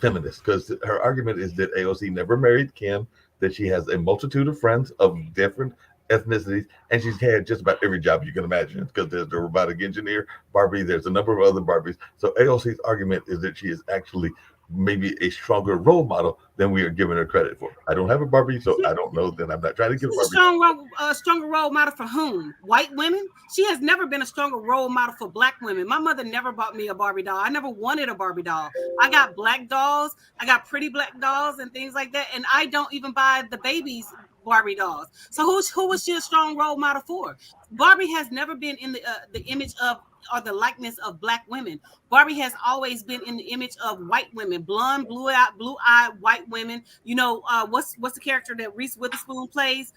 feminist. Because her argument is that AOC never married Kim, that she has a multitude of friends of different ethnicities, and she's had just about every job you can imagine. Because there's the robotic engineer Barbie, there's a number of other Barbies. So AOC's argument is that she is actually maybe a stronger role model than we are giving her credit for. I don't have a Barbie, so I don't know. Then I'm not trying to give She's a Barbie. stronger role model for whom? White women? She has never been a stronger role model for Black women. My mother never bought me a Barbie doll. I never wanted a Barbie doll. I got black dolls. I got pretty black dolls and things like that. And I don't even buy the babies Barbie dolls. So who was she a strong role model for? Barbie has never been in the image of or the likeness of Black women. Barbie has always been in the image of white women, blonde, blue-eyed white women. You know, what's the character that Reese Witherspoon plays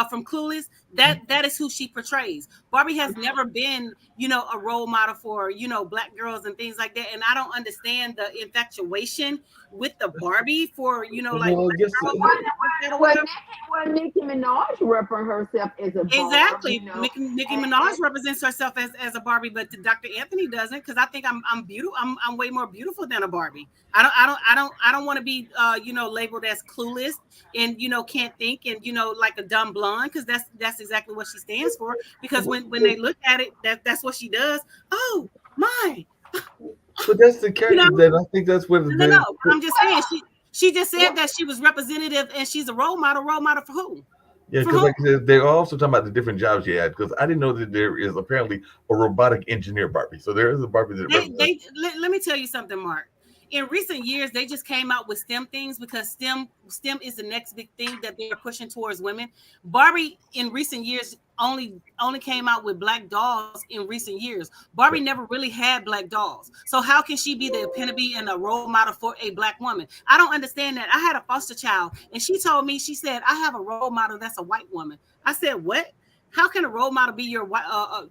from Clueless? That is who she portrays. Barbie has never been, you know, a role model for, you know, Black girls and things like that. And I don't understand the infatuation with the Barbie for, you know, like Well, Black yes, girls. Well, Nicki Minaj represents herself as a Barbie. Exactly. You know? Nicki Minaj represents herself as a Barbie, but Dr. Anthony doesn't, because I think I'm beautiful. I'm way more beautiful than a Barbie. I don't want to be you know, labeled as clueless and, you know, can't think and, you know, like a dumb blonde, because that's exactly what she stands for. Because when they look at it, that's what she does. Oh my, but that's the you character know, that I think that's what no. But I'm just saying Well, she just said that she was representative and she's a role model. Role model for who? yeah, For because who? like I said, they're also talking about the different jobs she had. Because I didn't know that there is apparently a robotic engineer Barbie. So there is a Barbie that represents. Let me tell you something, Mark. In recent years, they just came out with STEM things because STEM is the next big thing that they're pushing towards women. Barbie in recent years only came out with black dolls in recent years. Barbie never really had black dolls. So how can she be the epitome and a role model for a Black woman? I don't understand that. I had a foster child and she told me, she said, I have a role model that's a white woman. I said, what? How can a role model be your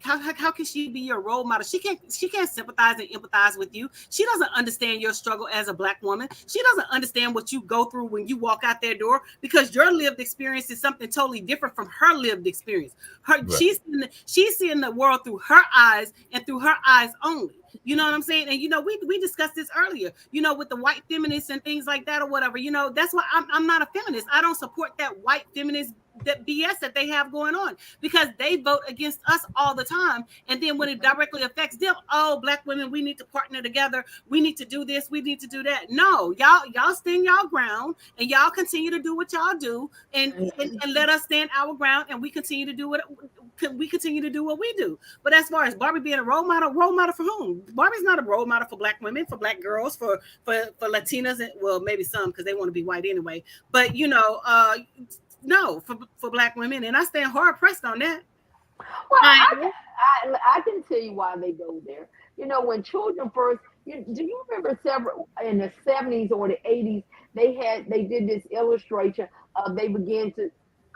how can she be your role model? She can't sympathize and empathize with you. She doesn't understand your struggle as a Black woman. She doesn't understand what you go through when you walk out their door, because your lived experience is something totally different from her lived experience. Right. She's seeing the world through her eyes and through her eyes only. You know what I'm saying? And you know, we discussed this earlier, you know, with the white feminists and things like that or whatever. You know, that's why I'm not a feminist. I don't support that white feminist, that BS that they have going on, because they vote against us all the time. And then when it directly affects them, oh, Black women, we need to partner together. We need to do this. We need to do that. No, y'all stand y'all ground and y'all continue to do what y'all do and let us stand our ground, and we continue to do what we do. But as far as Barbie being a role model for whom? Barbie's not a role model for Black women, for Black girls, for Latinas, and well, maybe some because they want to be white anyway. But you know, no, for Black women, and I stand hard pressed on that. Well, I can tell you why they go there. You know, when children first, do you remember several in the 70s or the 80s, they did this illustration of they began to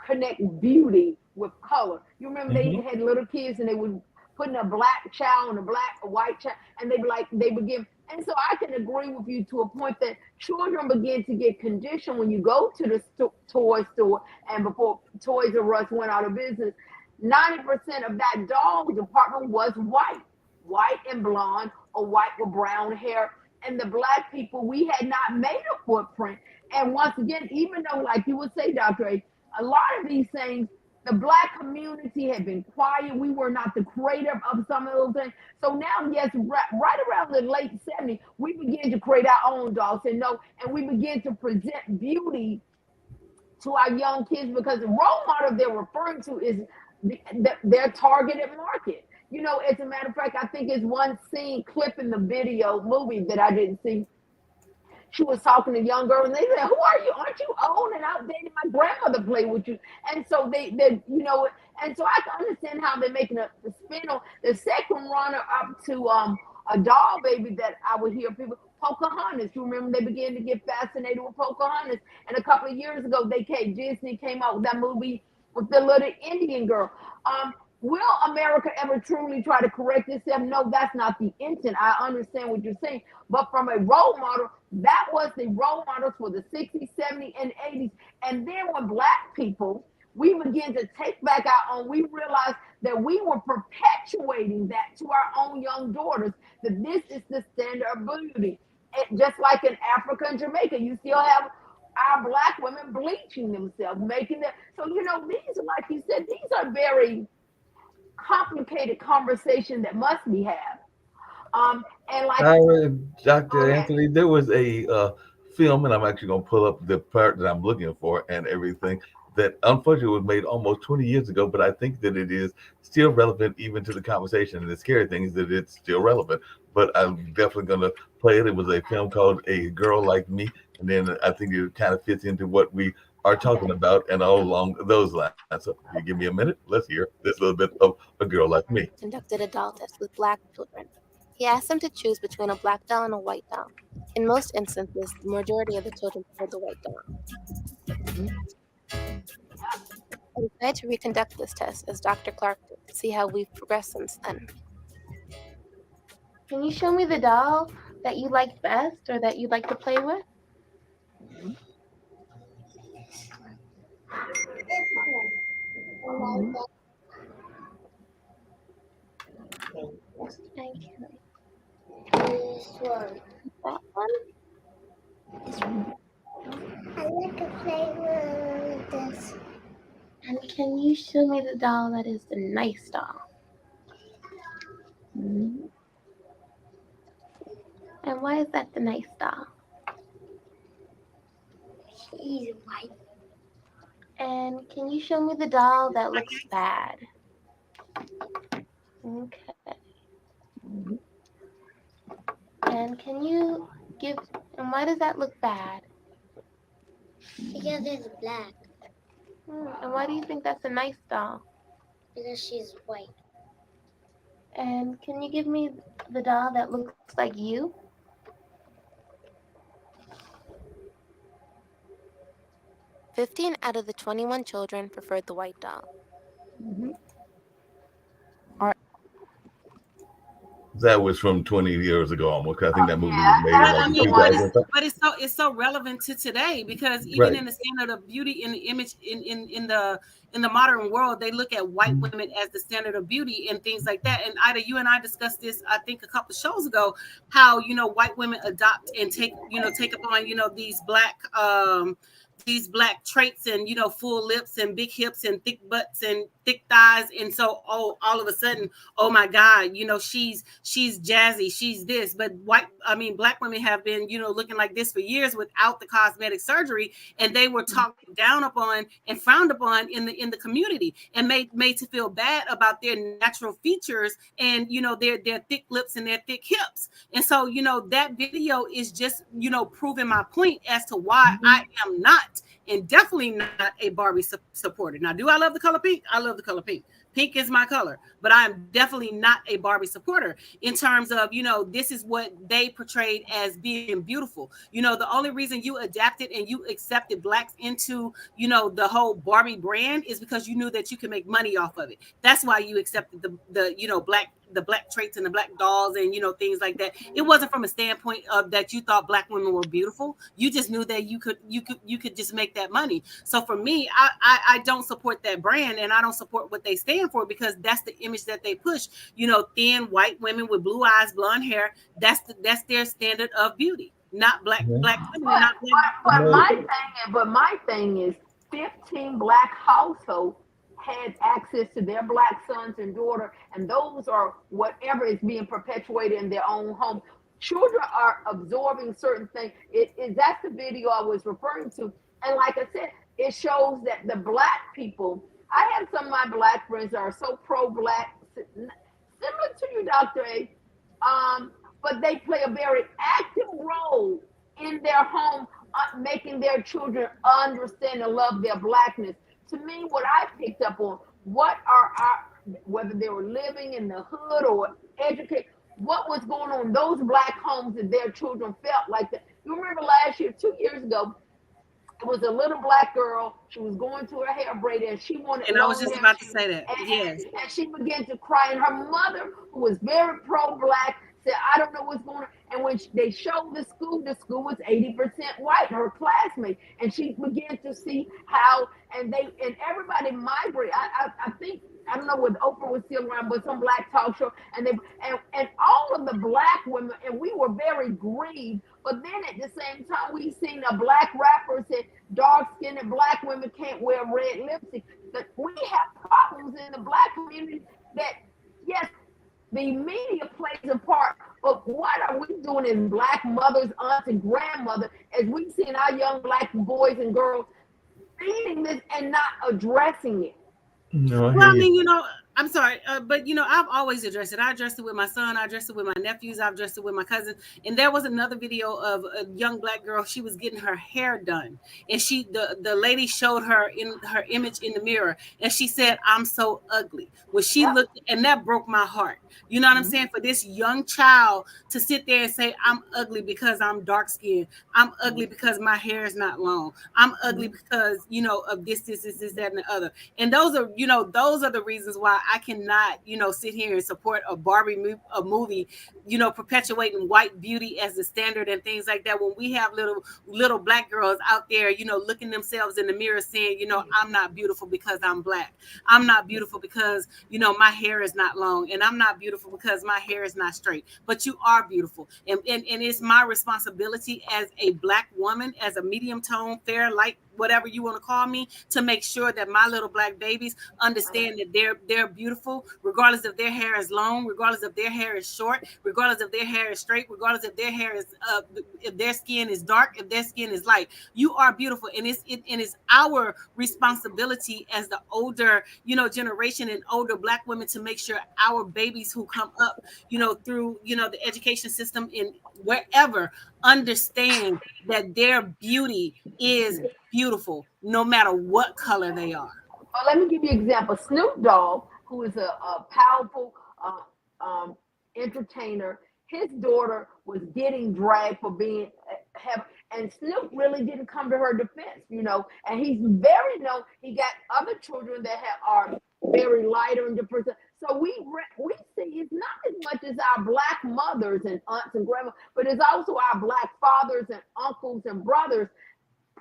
connect beauty with color. You remember they Mhm. had little kids and they would putting a black child and a white child, and they begin. And so I can agree with you to a point that children begin to get conditioned when you go to the toy store, and before Toys R Us went out of business, 90% of that doll department was white and blonde, or white with brown hair. And the Black people, we had not made a footprint. And once again, even though, like you would say, Dr. A lot of these things, the Black community had been quiet. We were not the creator of some of those things. So now, yes, right around the late 70s, we began to create our own dolls, and we began to present beauty to our young kids, because the role model they're referring to is their targeted market. You know, as a matter of fact, I think it's one scene clip in the movie that I didn't see. She was talking to young girls, and they said, "Who are you? Aren't you old and outdated? My grandmother played with you." And so and so I can understand how they're making the spin on the second runner up to a doll baby that I would hear people. Pocahontas. You remember they began to get fascinated with Pocahontas, and a couple of years ago Disney came out with that movie with the little Indian girl. Will America ever truly try to correct itself? No, that's not the intent. I understand what you're saying. But from a role model, that was the role models for the 60s, 70s, and 80s. And then when black people, we began to take back our own, we realized that we were perpetuating that to our own young daughters, that this is the standard of beauty. Just like in Africa and Jamaica, you still have our black women bleaching themselves, making them. So, these are, like you said, these are very complicated conversation that must be had. And like Dr. Anthony, there was a film, and I'm actually going to pull up the part that I'm looking for and everything, that unfortunately was made almost 20 years ago, but I think that it is still relevant even to the conversation. And the scary thing is that it's still relevant. But I'm definitely going to play it. It was a film called A Girl Like Me. And then I think it kind of fits into what we are talking about and all along those lines. So if you give me a minute, let's hear this little bit of A Girl Like Me. Conducted a doll test with black children. He asked them to choose between a black doll and a white doll. In most instances, the majority of the children preferred the white doll. I decided to reconduct this test as Dr. Clark did to see how we've progressed since then. Can you show me the doll that you like best or that you'd like to play with? That one? I like to play with this. And can you show me the doll that is the nice doll? And why is that the nice doll? She's white. And can you show me the doll that looks bad? Okay. And can you and why does that look bad? Because it's black. And why do you think that's a nice doll? Because she's white. And can you give me the doll that looks like you? "15 out of the 21 children preferred the white doll." That was from 20 years ago almost. I think that movie was made in like 2000. But it's so relevant to today, because even in the standard of beauty, in the image in the modern world, they look at white women as the standard of beauty and things like that. And Ida, you and I discussed this, I think, a couple of shows ago, how white women adopt and take upon these black traits and full lips and big hips and thick butts and thick thighs, and so all of a sudden, oh my God, she's jazzy, she's this. But black women have been looking like this for years without the cosmetic surgery, and they were talked down upon and frowned upon in the community, and made to feel bad about their natural features and their thick lips and their thick hips. And so that video is just proving my point as to why I am not, and definitely not, a Barbie supporter. Now, do I love the color pink? I love the color pink. Pink is my color, but I'm definitely not a Barbie supporter in terms of, this is what they portrayed as being beautiful. The only reason you adapted and you accepted blacks into, the whole Barbie brand is because you knew that you can make money off of it. That's why you accepted the black traits and the black dolls and things like that. It wasn't from a standpoint of that you thought black women were beautiful. You just knew that you could just make that money. So for me, I don't support that brand, and I don't support what they stand for, because that's the image that they push. Thin white women with blue eyes, blonde hair. That's their standard of beauty. Not black women. Not black. But my thing is 15 black households had access to their black sons and daughter, and those are whatever is being perpetuated in their own home. Children are absorbing certain things. That's the video I was referring to. And like I said, it shows that the black people, I have some of my black friends that are so pro-black, similar to you, Dr. A. But they play a very active role in their home, making their children understand and love their blackness. To me, what I picked up on, what are our, whether they were living in the hood or educated, what was going on in those black homes that their children felt like that. You remember last year, 2 years ago, it was a little black girl. She was going to her hair braided and she wanted And I was long just hair. about to say that. Yes. And she began to cry. And her mother, who was very pro-black, said, I don't know what's going on. And when they showed the school was 80% white, her classmate. And she began to see how, and everybody migrated. I think, I don't know whether Oprah was still around, but some black talk show, and all of the black women, and we were very grieved. But then at the same time, we seen a black rapper say dark-skinned black women can't wear red lipstick. But we have problems in the black community that, yes, the media plays a part, but what are we doing as black mothers, aunts, and grandmothers as we seen our young black boys and girls feeding this and not addressing it? No, Well, I mean, I'm sorry, but I've always addressed it. I addressed it with my son. I addressed it with my nephews. I've addressed it with my cousin. And there was another video of a young black girl. She was getting her hair done, and the lady showed her in her image in the mirror, and she said, "I'm so ugly." When she looked, and that broke my heart. You know what I'm saying? For this young child to sit there and say, "I'm ugly because I'm dark skinned. I'm ugly because my hair is not long. I'm ugly because of this, that, and the other." And those are the reasons why I cannot, sit here and support a Barbie movie, perpetuating white beauty as the standard and things like that. When we have little black girls out there, looking themselves in the mirror saying, I'm not beautiful because I'm black. I'm not beautiful because, my hair is not long, and I'm not beautiful because my hair is not straight. But you are beautiful. And it's my responsibility as a black woman, as a medium tone, fair, light, whatever you want to call me, to make sure that my little black babies understand that they're beautiful, regardless if their hair is long, regardless if their hair is short, regardless if their hair is straight, regardless if their hair is if their skin is dark, if their skin is light. You are beautiful, and it's our responsibility as the older generation and older black women to make sure our babies who come up through the education system in wherever understand that their beauty is beautiful no matter what color they are. Well, let me give you an example. Snoop Dogg, who is a powerful entertainer, his daughter was getting dragged for being and Snoop really didn't come to her defense, and he's very known. He got other children that are very lighter and different. So we see it's not as much as our black mothers and aunts and grandmas, but it's also our black fathers and uncles and brothers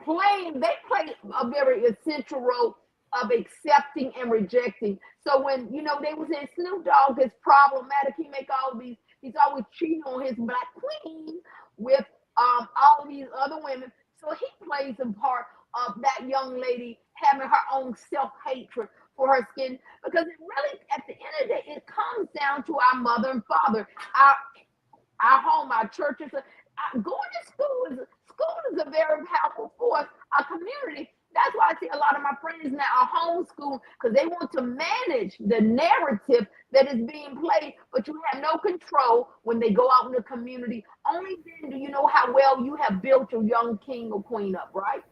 they play a very essential role of accepting and rejecting. So when they were saying Snoop Dogg is problematic, he make all these, he's always cheating on his black queen with all of these other women. So he plays a part of that young lady having her own self-hatred for her skin, because it really, at the end of the day, it comes down to our mother and father, our home, our churches. Going to school is a very powerful force. Our community. That's why I see a lot of my friends now are homeschooled, because they want to manage the narrative that is being played, but you have no control when they go out in the community. Only then do you know how well you have built your young king or queen up, right?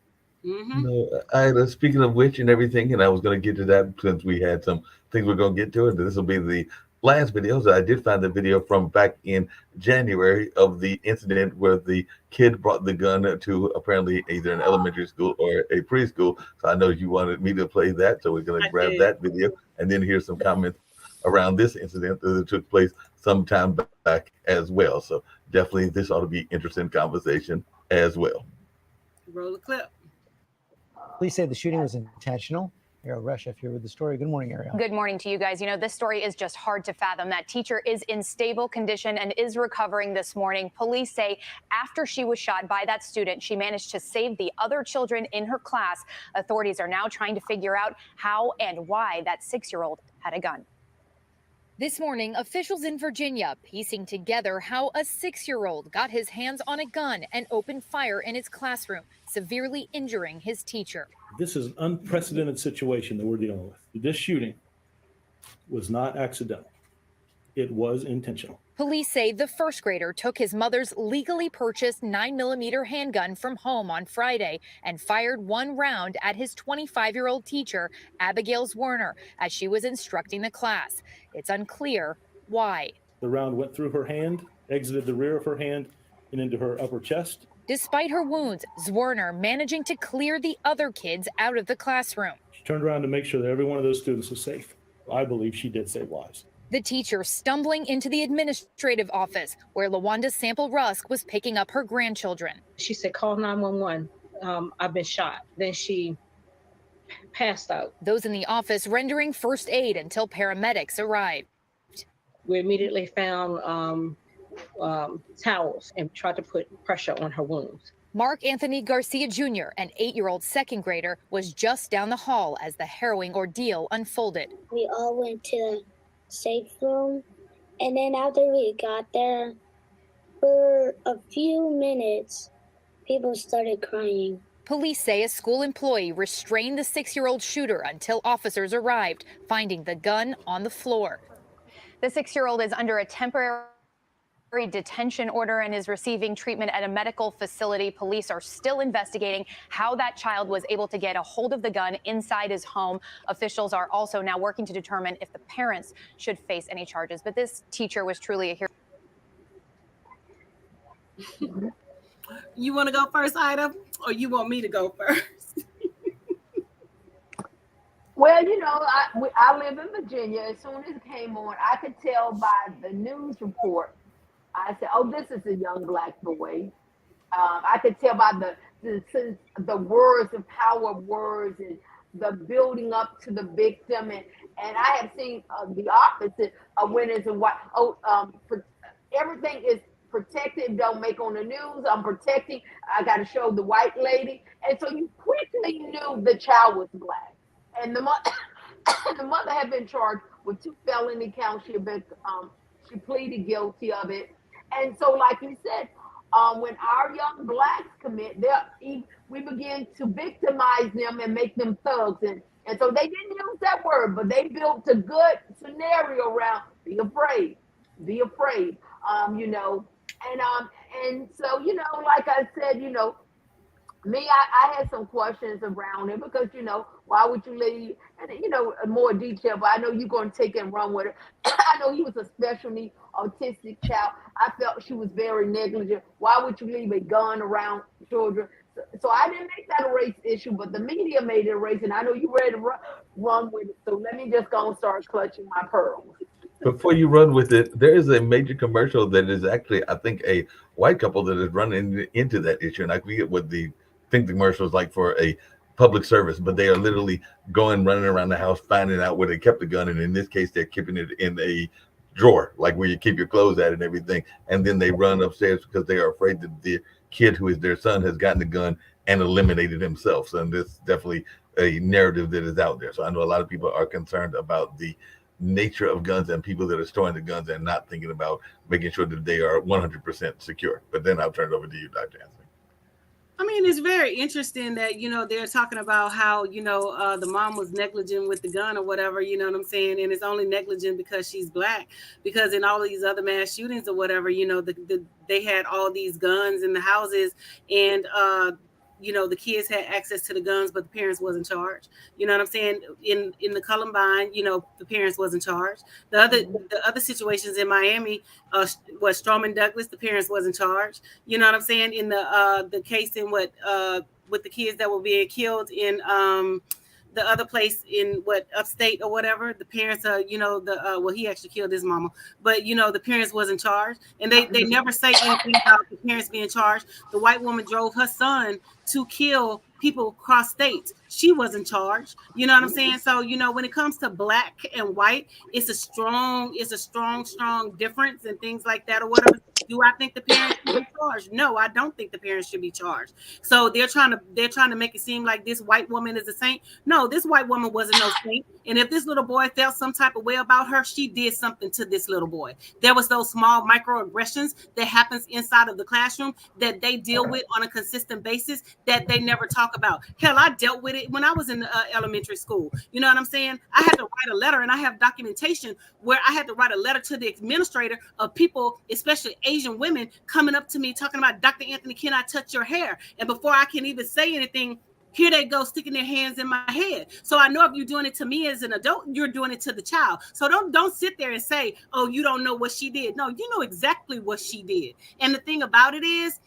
Mm-hmm. No, speaking of which and everything, and I was going to get to that since we had some things we're going to get to, and this will be the last video. So I did find the video from back in January of the incident where the kid brought the gun to apparently either an elementary school or a preschool. So I know you wanted me to play that, so we're going to grab that video and then hear some comments around this incident that took place some time back as well. So definitely this ought to be interesting conversation as well. Roll the clip. Police say the shooting was intentional. Ariel Resha here with the story. Good morning, Ariel. Good morning to you guys. This story is just hard to fathom. That teacher is in stable condition and is recovering this morning. Police say after she was shot by that student, she managed to save the other children in her class. Authorities are now trying to figure out how and why that 6-year-old had a gun. This morning, officials in Virginia piecing together how a 6-year-old got his hands on a gun and opened fire in his classroom, severely injuring his teacher. This is an unprecedented situation that we're dealing with. This shooting was not accidental. It was intentional. Police say the first grader took his mother's legally purchased 9mm handgun from home on Friday and fired one round at his 25-year-old teacher, Abigail Zwerner, as she was instructing the class. It's unclear why. The round went through her hand, exited the rear of her hand, and into her upper chest. Despite her wounds, Zwerner managing to clear the other kids out of the classroom. She turned around to make sure that every one of those students was safe. I believe she did save lives. The teacher stumbling into the administrative office where LaWanda Sample Rusk was picking up her grandchildren. She said, call 911. I've been shot. Then she passed out. Those in the office rendering first aid until paramedics arrived. We immediately found towels and tried to put pressure on her wounds. Mark Anthony Garcia Jr., an 8-year-old second grader, was just down the hall as the harrowing ordeal unfolded. We all went to the safe room, and then after we got there, for a few minutes, people started crying. Police say a school employee restrained the 6-year-old shooter until officers arrived, finding the gun on the floor. The 6-year-old is under a temporary detention order and is receiving treatment at a medical facility. Police are still investigating how that child was able to get a hold of the gun inside his home. Officials are also now working to determine if the parents should face any charges. But this teacher was truly a hero. You want to go first, Ida, or you want me to go first? Well, you know, I live in Virginia. As soon as it came on, I could tell by the news report. I said, "Oh, this is a young black boy." I could tell by the words, the power of words, and the building up to the victim. And I have seen the opposite of when it's in white. Everything is protected. Don't make on the news. I'm protecting. I got to show the white lady, and so you quickly knew the child was black. And the mother had been charged with 2 felony counts. She pleaded guilty of it. And so, like you said, when our young blacks commit, we begin to victimize them and make them thugs. And so they didn't use that word, but they built a good scenario around be afraid, you know. And so, you know, like I said, you know, me, I had some questions around it because, you know, why would you leave? And, you know, more detail, but I know you're going to take it and run with it. I know he was a special need autistic child. I felt she was very negligent. Why would you leave a gun around children? So I didn't make that a race issue, but the media made it a race, and I know you're ready to run with it. So let me just go and start clutching my pearls. Before you run with it, there is a major commercial that is actually, I think, a white couple that is running into that issue, and I forget what the commercial is like for a public service, but they are literally running around the house, finding out where they kept the gun, and in this case, they're keeping it in a drawer, like where you keep your clothes at and everything, and then they run upstairs because they are afraid that the kid who is their son has gotten the gun and eliminated himself. So this is definitely a narrative that is out there. So I know a lot of people are concerned about the nature of guns and people that are storing the guns and not thinking about making sure that they are 100% secure. But then I'll turn it over to you, Dr. Anthony. I mean, it's very interesting that, you know, they're talking about how, you know, the mom was negligent with the gun or whatever, you know what I'm saying? And it's only negligent because she's black, because in all of these other mass shootings or whatever, you know, they had all these guns in the houses, and, you know, the kids had access to the guns, but the parents wasn't charged. You know what I'm saying? In the Columbine, you know, the parents wasn't charged. The other situations in Miami, was Stroman Douglas, the parents wasn't charged. You know what I'm saying? In the case in with the kids that were being killed in the other place in upstate or whatever, the parents you know, well, he actually killed his mama, but you know, the parents wasn't charged, and they never say anything about the parents being charged. The white woman drove her son to kill people across states. She wasn't charged. You know what I'm saying? So, you know, when it comes to black and white, it's a strong difference and things like that or whatever. Do I think the parents should be charged? No, I don't think the parents should be charged. So they're trying to make it seem like this white woman is a saint. No, this white woman wasn't no saint. And if this little boy felt some type of way about her, she did something to this little boy. There was those small microaggressions that happens inside of the classroom that they deal with on a consistent basis that they never talk about. Hell, I dealt with it when I was in elementary school. You know what I'm saying? I had to write a letter, and I have documentation where I had to write a letter to the administrator of people, especially Asian women, coming up to me talking about, Dr. Anthony, can I touch your hair? And before I can even say anything, here they go sticking their hands in my head. So I know if you're doing it to me as an adult, you're doing it to the child. So don't sit there and say, oh, you don't know what she did. No, you know exactly what she did. And the thing about it is,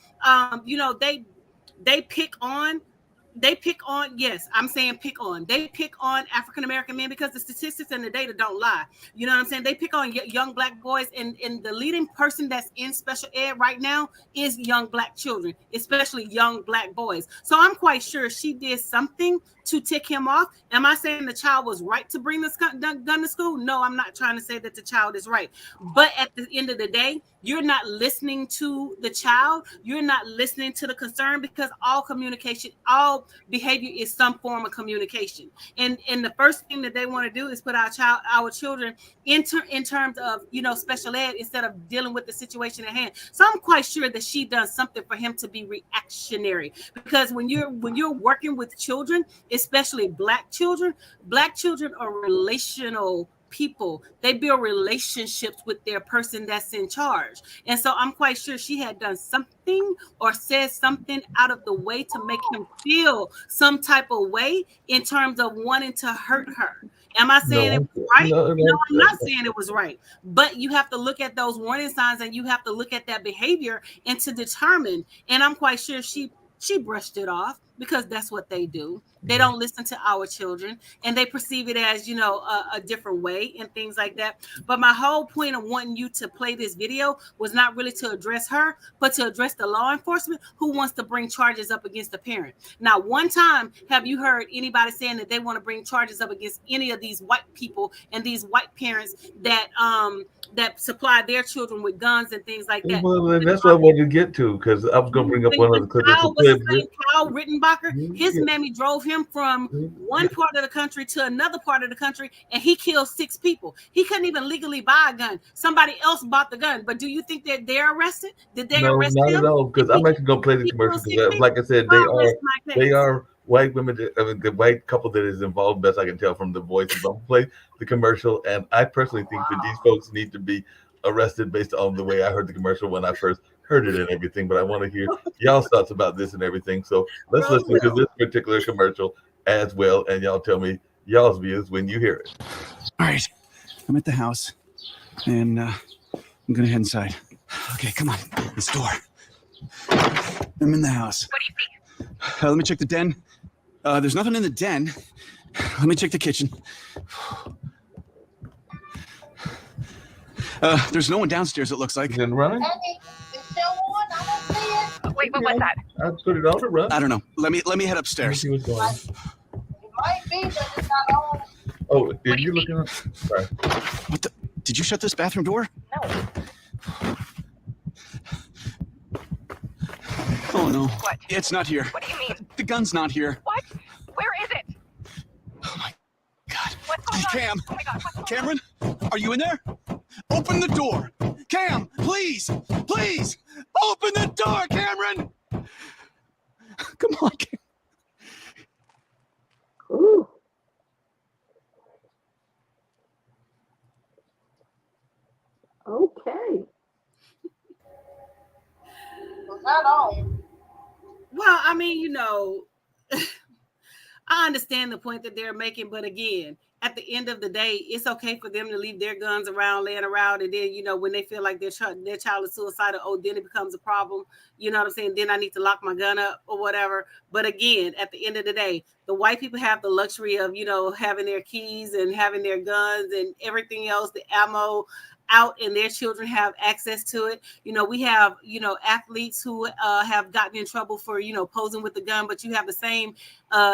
they pick on, yes, I'm saying pick on. They pick on African-American men because the statistics and the data don't lie. You know what I'm saying? They pick on young Black boys, and the leading person that's in special ed right now is young Black children, especially young Black boys. So I'm quite sure she did something to tick him off. Am I saying the child was right to bring this gun to school? No, I'm not trying to say that the child is right. But at the end of the day, you're not listening to the child. You're not listening to the concern, because all communication, all behavior is some form of communication. And the first thing that they want to do is put our children in terms of, special ed instead of dealing with the situation at hand. So I'm quite sure that she does something for him to be reactionary, because when you're working with children, especially Black children are relational people. They build relationships with their person that's in charge. And so I'm quite sure she had done something or said something out of the way to make him feel some type of way in terms of wanting to hurt her. Am I saying it was right? No, I'm not saying it was right. But you have to look at those warning signs, and you have to look at that behavior and to determine. And I'm quite sure she brushed it off, because that's what they do. They don't listen to our children, and they perceive it as, a different way and things like that. But my whole point of wanting you to play this video was not really to address her, but to address the law enforcement who wants to bring charges up against the parent. Now, one time, have you heard anybody saying that they want to bring charges up against any of these white people and these white parents that supply their children with guns and things like that? Well, that's what I wanted to get to, because I was going to bring up one of the clips. Kyle Rittenbacher, his mammy drove him from one part of the country to another part of the country, and he killed 6 people. He couldn't even legally buy a gun. Somebody else bought the gun. But do you think that they're arrested? Did they arrest him? No, not at all, because I'm actually going to play the commercial, because like I said, they are white women, the white couple that is involved, best I can tell from the voices. I'll play the commercial, and I personally think that these folks need to be arrested based on the way I heard the commercial when I first heard it and everything. But I want to hear y'all's thoughts about this and everything. So let's listen to this particular commercial as well, and y'all tell me y'all's views when you hear it. All right, I'm at the house, and I'm gonna head inside. Okay, come on, this door. I'm in the house. What do you see? Let me check the den. There's nothing in the den. Let me check the kitchen. There's no one downstairs, it looks like. Then running? Wait, what was that? I put it on to run. I don't know. Let me head upstairs. See what's going on. It might be, but it's not on. Oh, are you looking up? Sorry. What the? Did you shut this bathroom door? No. Oh no. What? It's not here. What do you mean? The gun's not here. What? Where is it? Oh my God. What's going on? Cam. Oh my God. What's going Cameron, are you in there? Open the door. Cam, please, please, open the door, Cameron. Come on, Cam. Ooh. Okay. Was that on? Well, I mean, I understand the point that they're making, but again, at the end of the day, it's okay for them to leave their guns around, laying around, and then, when they feel like their child is suicidal, then it becomes a problem. You know what I'm saying? Then I need to lock my gun up or whatever. But again, at the end of the day, the white people have the luxury of, having their keys and having their guns and everything else, the ammo. out and their children have access to it. You know, we have, you know, athletes who have gotten in trouble for, you know, posing with a gun, but you have the same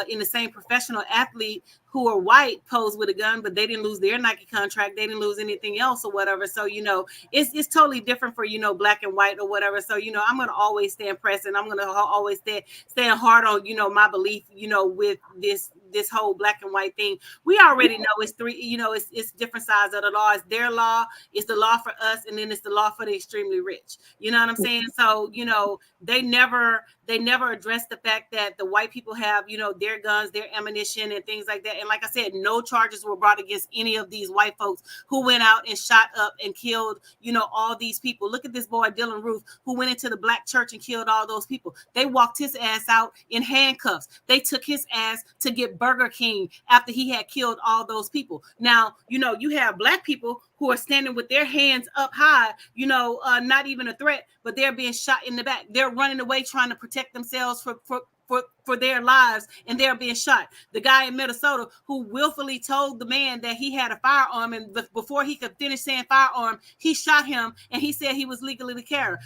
in the same professional athlete who are white pose with a gun, but they didn't lose their Nike contract. They didn't lose anything else or whatever. So, you know, it's totally different for, you know, black and white or whatever. So, you know, I'm going to always stand pressed, and I'm going to always stand hard on, you know, my belief, you know, with this whole black and white thing. We already know it's three, you know, it's different sides of the law. It's their law, it's the law for us, and then it's the law for the extremely rich. You know what I'm saying? So, you know, they never address the fact that the white people have, you know, their guns, their ammunition and things like that. And like I said, no charges were brought against any of these white folks who went out and shot up and killed, you know, all these people. Look at this boy, Dylan Roof, who went into the black church and killed all those people. They walked his ass out in handcuffs. They took his ass to get Burger King after he had killed all those people. Now, you know, you have black people who are standing with their hands up high, you know, not even a threat, but they're being shot in the back. They're running away trying to protect themselves for their lives, and they're being shot. The guy in Minnesota who willfully told the man that he had a firearm, and before he could finish saying firearm, he shot him, and he said he was legally carried.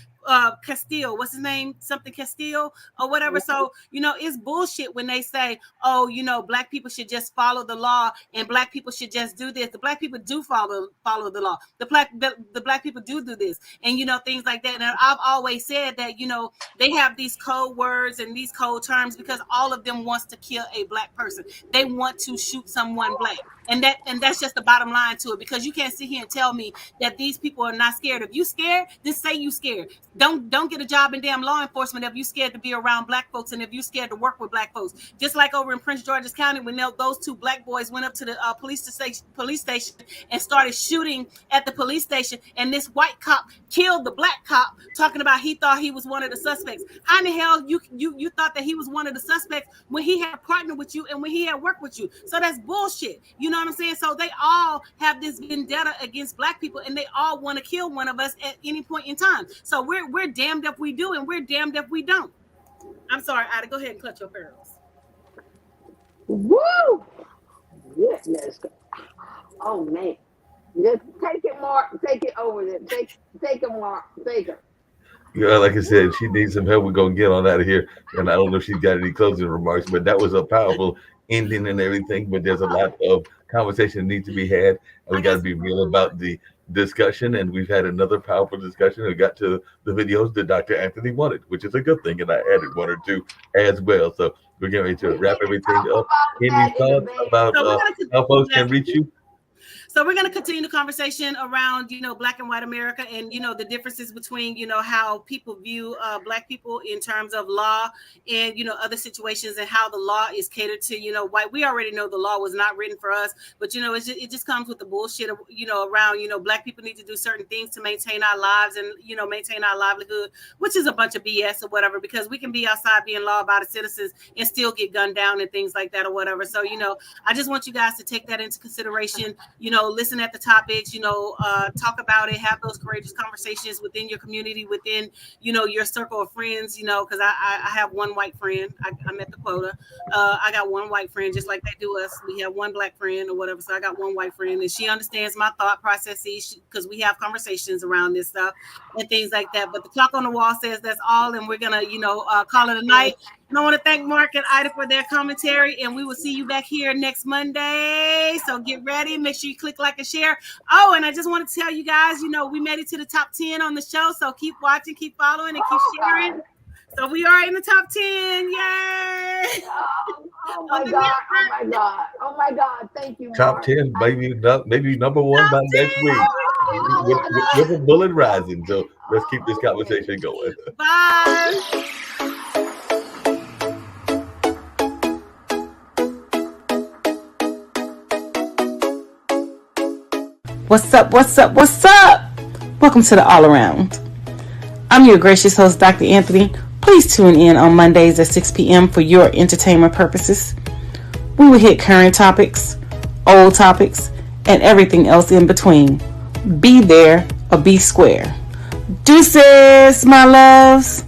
Castile, what's his name? Something Castile or whatever. So, you know, it's bullshit when they say, oh, you know, black people should just follow the law and black people should just do this. The black people do follow the law. The black people do this, and, you know, things like that. And I've always said that, you know, they have these code words and these code terms because all of them wants to kill a black person. They want to shoot someone black. And that's just the bottom line to it, because you can't sit here and tell me that these people are not scared. If you scared, then say you scared. Don't get a job in damn law enforcement if you scared to be around black folks and if you scared to work with black folks. Just like over in Prince George's County, when those two black boys went up to the police station and started shooting at the police station, and this white cop killed the black cop, talking about he thought he was one of the suspects. How in the hell you thought that he was one of the suspects when he had partnered with you and when he had worked with you? So that's bullshit. You know what I'm saying? So they all have this vendetta against black people, and they all want to kill one of us at any point in time. So we're damned if we do, and we're damned if we don't. I'm sorry, Ida, go ahead and clutch your pearls. Woo! Goodness. Oh man. Just take it, Mark. Take it over there. Take it, Mark. Take her. Yeah, like I said, she needs some help. We're gonna get on out of here. And I don't know if she's got any closing remarks, but that was a powerful ending and everything. But there's a lot of conversation that needs to be had, and we got to be real about the discussion. And we've had another powerful discussion. We got to the videos that Dr. Anthony wanted, which is a good thing, and I added one or two as well. So we're getting ready to wrap everything up. Any thoughts about how folks can reach you? So we're going to continue the conversation around, you know, black and white America, and, you know, the differences between, you know, how people view black people in terms of law and, you know, other situations, and how the law is catered to, you know, white. We already know the law was not written for us, but, you know, it just comes with the bullshit, of, you know, around, you know, black people need to do certain things to maintain our lives and, you know, maintain our livelihood, which is a bunch of BS or whatever, because we can be outside being law-abiding citizens and still get gunned down and things like that or whatever. So, you know, I just want you guys to take that into consideration, you know, listen at the topics, you know, talk about it, have those courageous conversations within your community, within, you know, your circle of friends, you know, because I have one white friend. I met the quota. I got one white friend, just like they do us. We have one black friend or whatever. So I got one white friend, and she understands my thought processes because we have conversations around this stuff and things like that. But the clock on the wall says that's all, and we're going to, you know, call it a night. And I want to thank Mark and Ida for their commentary, and we will see you back here next Monday. So get ready. Make sure you click like and share. Oh, and I just want to tell you guys, you know, we made it to the top 10 on the show. So keep watching, keep following, and keep sharing. So we are in the top 10. Yay! Oh my God. Oh my God. Oh my God. Thank you, Top Mark. 10, maybe number one Top by 10. next week. With a bullet rising. So let's keep this conversation going. Bye. What's up? What's up? What's up? Welcome to the All Around. I'm your gracious host, Dr. Anthony. Please tune in on Mondays at 6 p.m. for your entertainment purposes. We will hit current topics, old topics, and everything else in between. Be there or be square. Deuces, my loves.